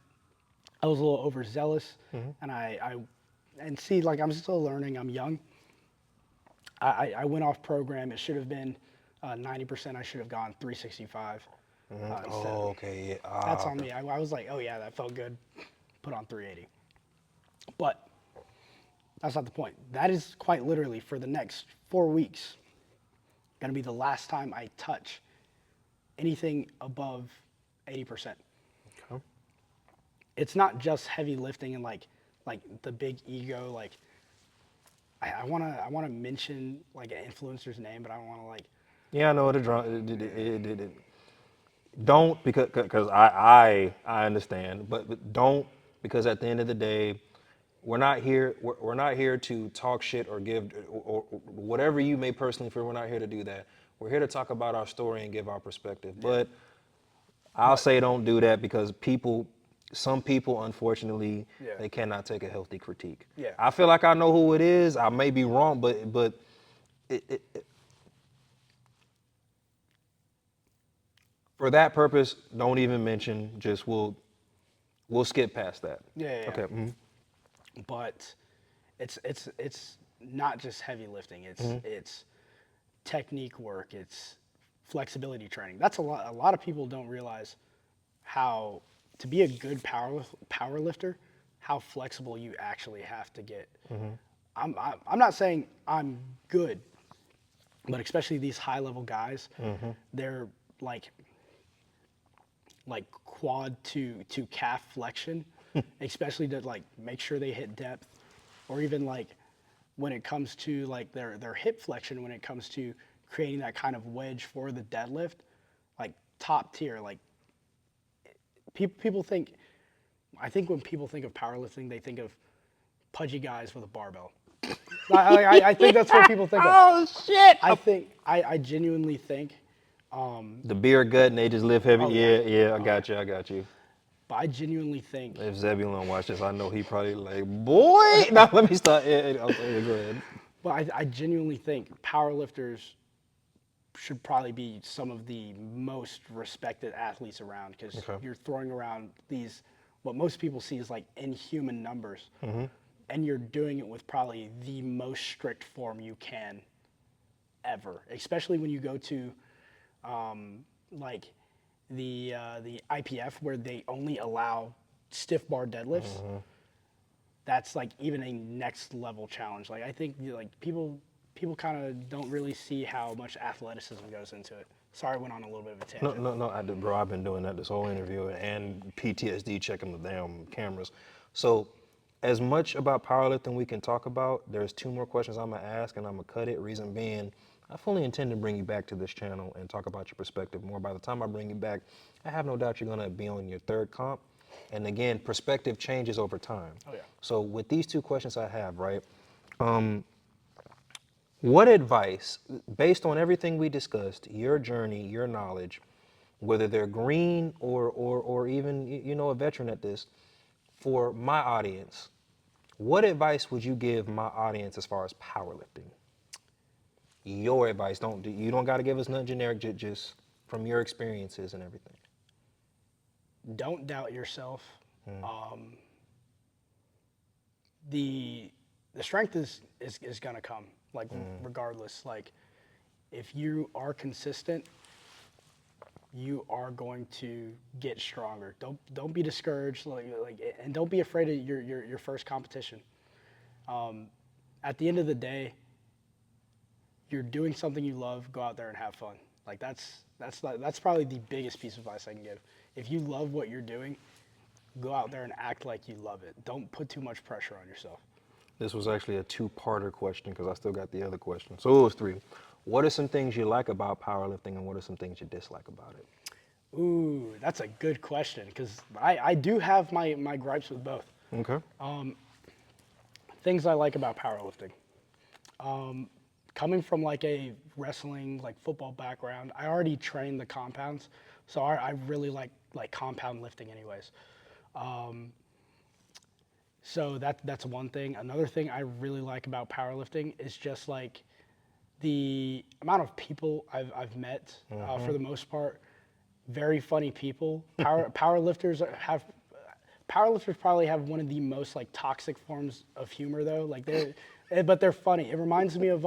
I was a little overzealous, and and see, like I'm still learning. I'm young. I went off program. It should have been 90%. I should have gone 365. Instead. Oh, okay. Yeah. That's on me. I was like, oh yeah, that felt good. Put on 380. But that's not the point. That is quite literally for the next 4 weeks going to be the last time I touch anything above 80%. Okay. It's not just heavy lifting and like the big ego. Like I wanna mention like an influencer's name, but I don't want to like. Yeah, I know don't, because I understand, but don't, because at the end of the day, we're not here to talk shit or give or whatever you may personally feel. We're not here to do that. We're here to talk about our story and give our perspective. But I'll say don't do that, because some people, unfortunately, Yeah. they cannot take a healthy critique. Yeah. I feel like I know who it is. I may be wrong, but for that purpose, don't even mention. Just we'll skip past that. Yeah. Okay. But it's not just heavy lifting. It's technique work. It's flexibility training. That's a lot. A lot of people don't realize how to be a good power lifter, how flexible you actually have to get. I'm not saying I'm good, but especially these high level guys, they're like quad to calf flexion, especially to like make sure they hit depth, or even like when it comes to like their hip flexion, when it comes to creating that kind of wedge for the deadlift, like top tier. Like people think, I think when people think of powerlifting, they think of pudgy guys with a barbell. I think that's what people think of. Oh shit! I genuinely think, The beer gut and they just lift heavy. oh Yeah, yeah, yeah, I got you. I got you. but I genuinely think, If Zebulon watch this, I know he probably like, boy. Now let me start. Okay, go ahead. but I genuinely think powerlifters should probably be some of the most respected athletes around, because Okay. you're throwing around these, what most people see as like inhuman numbers, and you're doing it with probably the most strict form you can ever, especially when you go to like the IPF where they only allow stiff bar deadlifts. That's like even a next level challenge. Like I think like people kind of don't really see how much athleticism goes into it. Sorry, I went on a little bit of a No, tangent. no, no, bro. I've been doing that this whole interview and PTSD checking the damn cameras. So, as much about powerlifting we can talk about, there's two more questions I'm gonna ask, and I'm gonna cut it. Reason being, I fully intend to bring you back to this channel and talk about your perspective more. By the time I bring you back, I have no doubt you're gonna be on your third comp. And again, perspective changes over time. Oh yeah. So, with these two questions I have, right? What advice, based on everything we discussed, your journey, your knowledge, whether they're green or even a veteran at this, for my audience, what advice would you give my audience as far as powerlifting? Your advice. You don't got to give us nothing generic, just from your experiences and everything. Don't doubt yourself. Um, the strength is gonna come, like regardless. Like if you are consistent, you are going to get stronger. Don't be discouraged. And don't be afraid of your first competition. At the end of the day, you're doing something you love. Go out there and have fun. Like that's probably the biggest piece of advice I can give. If you love what you're doing, go out there and act like you love it. Don't put too much pressure on yourself. This was actually a two-parter question because I still got the other question. So it was three. What are some things you like about powerlifting and what are some things you dislike about it? Ooh, that's a good question, because I do have my gripes with both. Okay. Things I like about powerlifting. Coming from like a wrestling, like football background, I already trained the compounds, so I really like compound lifting anyways. So that's one thing. Another thing I really like about powerlifting is just like the amount of people I've met, for the most part, very funny people. Powerlifters probably have one of the most like toxic forms of humor though. But they're funny. It reminds me of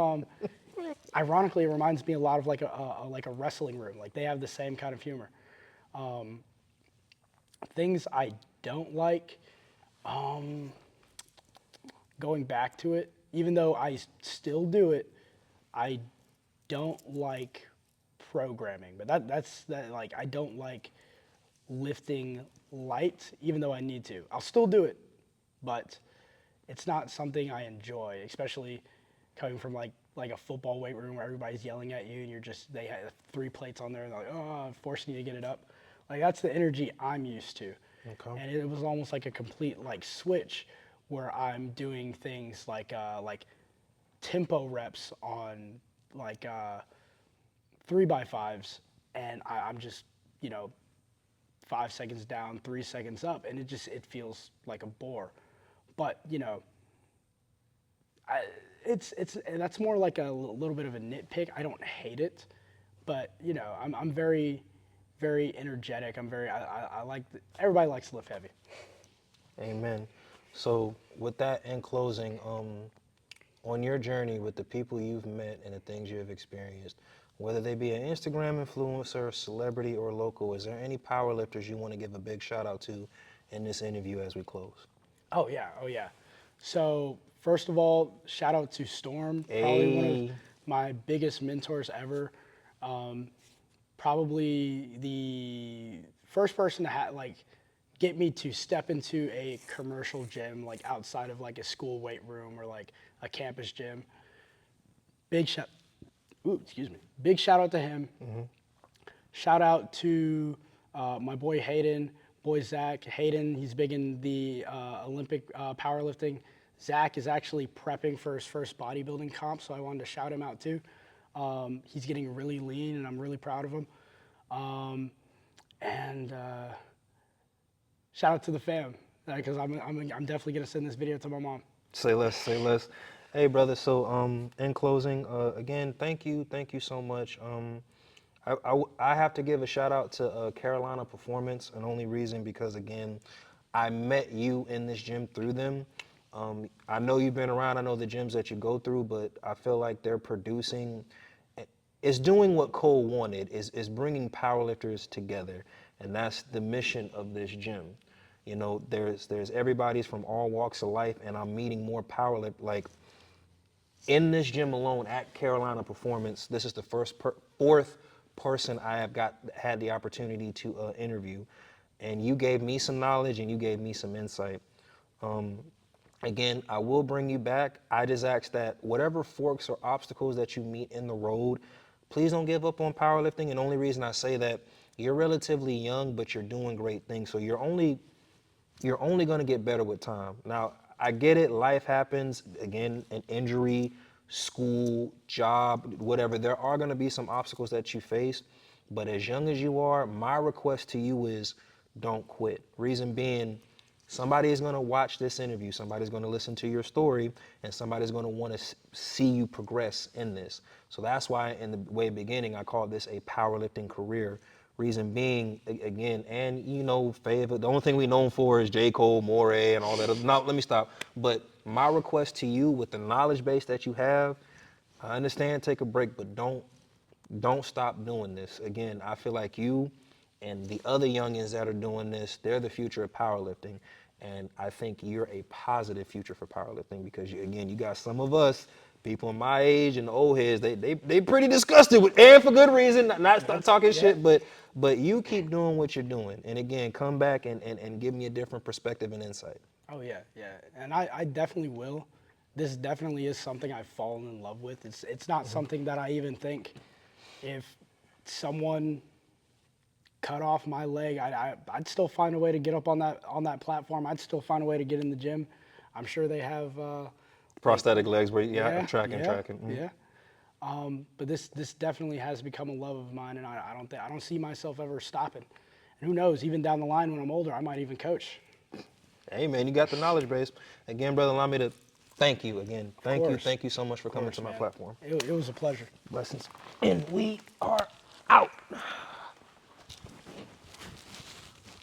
ironically, it reminds me a lot of like a wrestling room. Like they have the same kind of humor. Things I don't like, going back to it, even though I still do it, I don't like programming. But that's that like I don't like lifting light, even though I need to. I'll still do it, but it's not something I enjoy, especially coming from like a football weight room where everybody's yelling at you and they have 3 plates on there and they're like, oh, I'm forcing you to get it up. Like that's the energy I'm used to. Okay. And it was almost like a complete like switch where I'm doing things like tempo reps on like 3x5s, and I'm just, 5 seconds down, 3 seconds up, and it feels like a bore. But it's that's more like a little bit of a nitpick. I don't hate it, but I'm very very energetic. I like everybody likes to lift heavy. Amen. So with that in closing, on your journey with the people you've met and the things you have experienced, Whether they be an Instagram influencer, celebrity, or local, is there any powerlifters you want to give a big shout out to in this interview as we close? Oh yeah, oh yeah. So first of all, shout out to Storm, probably one of Hey, my biggest mentors ever. Probably the first person to like get me to step into a commercial gym, like outside of like a school weight room or like a campus gym. Big shout, ooh, excuse me. Big shout out to him. Shout out to my boy Hayden, boy Zach. Hayden, he's big in the Olympic powerlifting. Zach is actually prepping for his first bodybuilding comp, so I wanted to shout him out too. He's getting really lean, and I'm really proud of him. And shout out to the fam, because I'm definitely gonna send this video to my mom. say less, say less. Hey, brother. So, in closing, again, thank you so much. I have to give a shout out to Carolina Performance, and only reason because again, I met you in this gym through them. I know you've been around. I know the gyms that you go through, but I feel like they're producing. It's doing what Cole wanted. Is bringing powerlifters together, and that's the mission of this gym. You know, there's everybody's from all walks of life, and I'm meeting more powerlifters. Like in this gym alone at Carolina Performance, this is the fourth person I have had the opportunity to interview, and you gave me some knowledge and you gave me some insight. Again, I will bring you back. I just ask that whatever forks or obstacles that you meet in the road, please don't give up on powerlifting. And the only reason I say that, you're relatively young, but you're doing great things. So you're only going to get better with time. Now, I get it. Life happens. Again, an injury, school, job, whatever. There are going to be some obstacles that you face. But as young as you are, my request to you is don't quit. Reason being, somebody is going to watch this interview. Somebody's going to listen to your story, and somebody's going to want to see you progress in this. So that's why in the way beginning, I called this a powerlifting career. Reason being, again, and you know, favorite. The only thing we known for is J. Cole, Morey, and all that. Now, let me stop. But my request to you, with the knowledge base that you have, I understand, take a break, but don't stop doing this. Again, I feel like you and the other youngins that are doing this, they're the future of powerlifting. And I think you're a positive future for powerlifting because, again, you got some of us, people in my age and the old heads, they pretty disgusted with, and for good reason, not stop talking shit, but you keep doing what you're doing. And again, come back and give me a different perspective and insight. Oh yeah, yeah, and I definitely will. This definitely is something I've fallen in love with. It's not something that I even think if someone cut off my leg, I'd still find a way to get up on that platform. I'd still find a way to get in the gym. I'm sure they have Prosthetic legs, where tracking. Yeah. But this definitely has become a love of mine, and I don't see myself ever stopping. And who knows? Even down the line when I'm older, I might even coach. Hey man, you got the knowledge base. Again, brother, allow me to thank you again. Thank you so much for coming to my platform. It was a pleasure. Blessings. And we are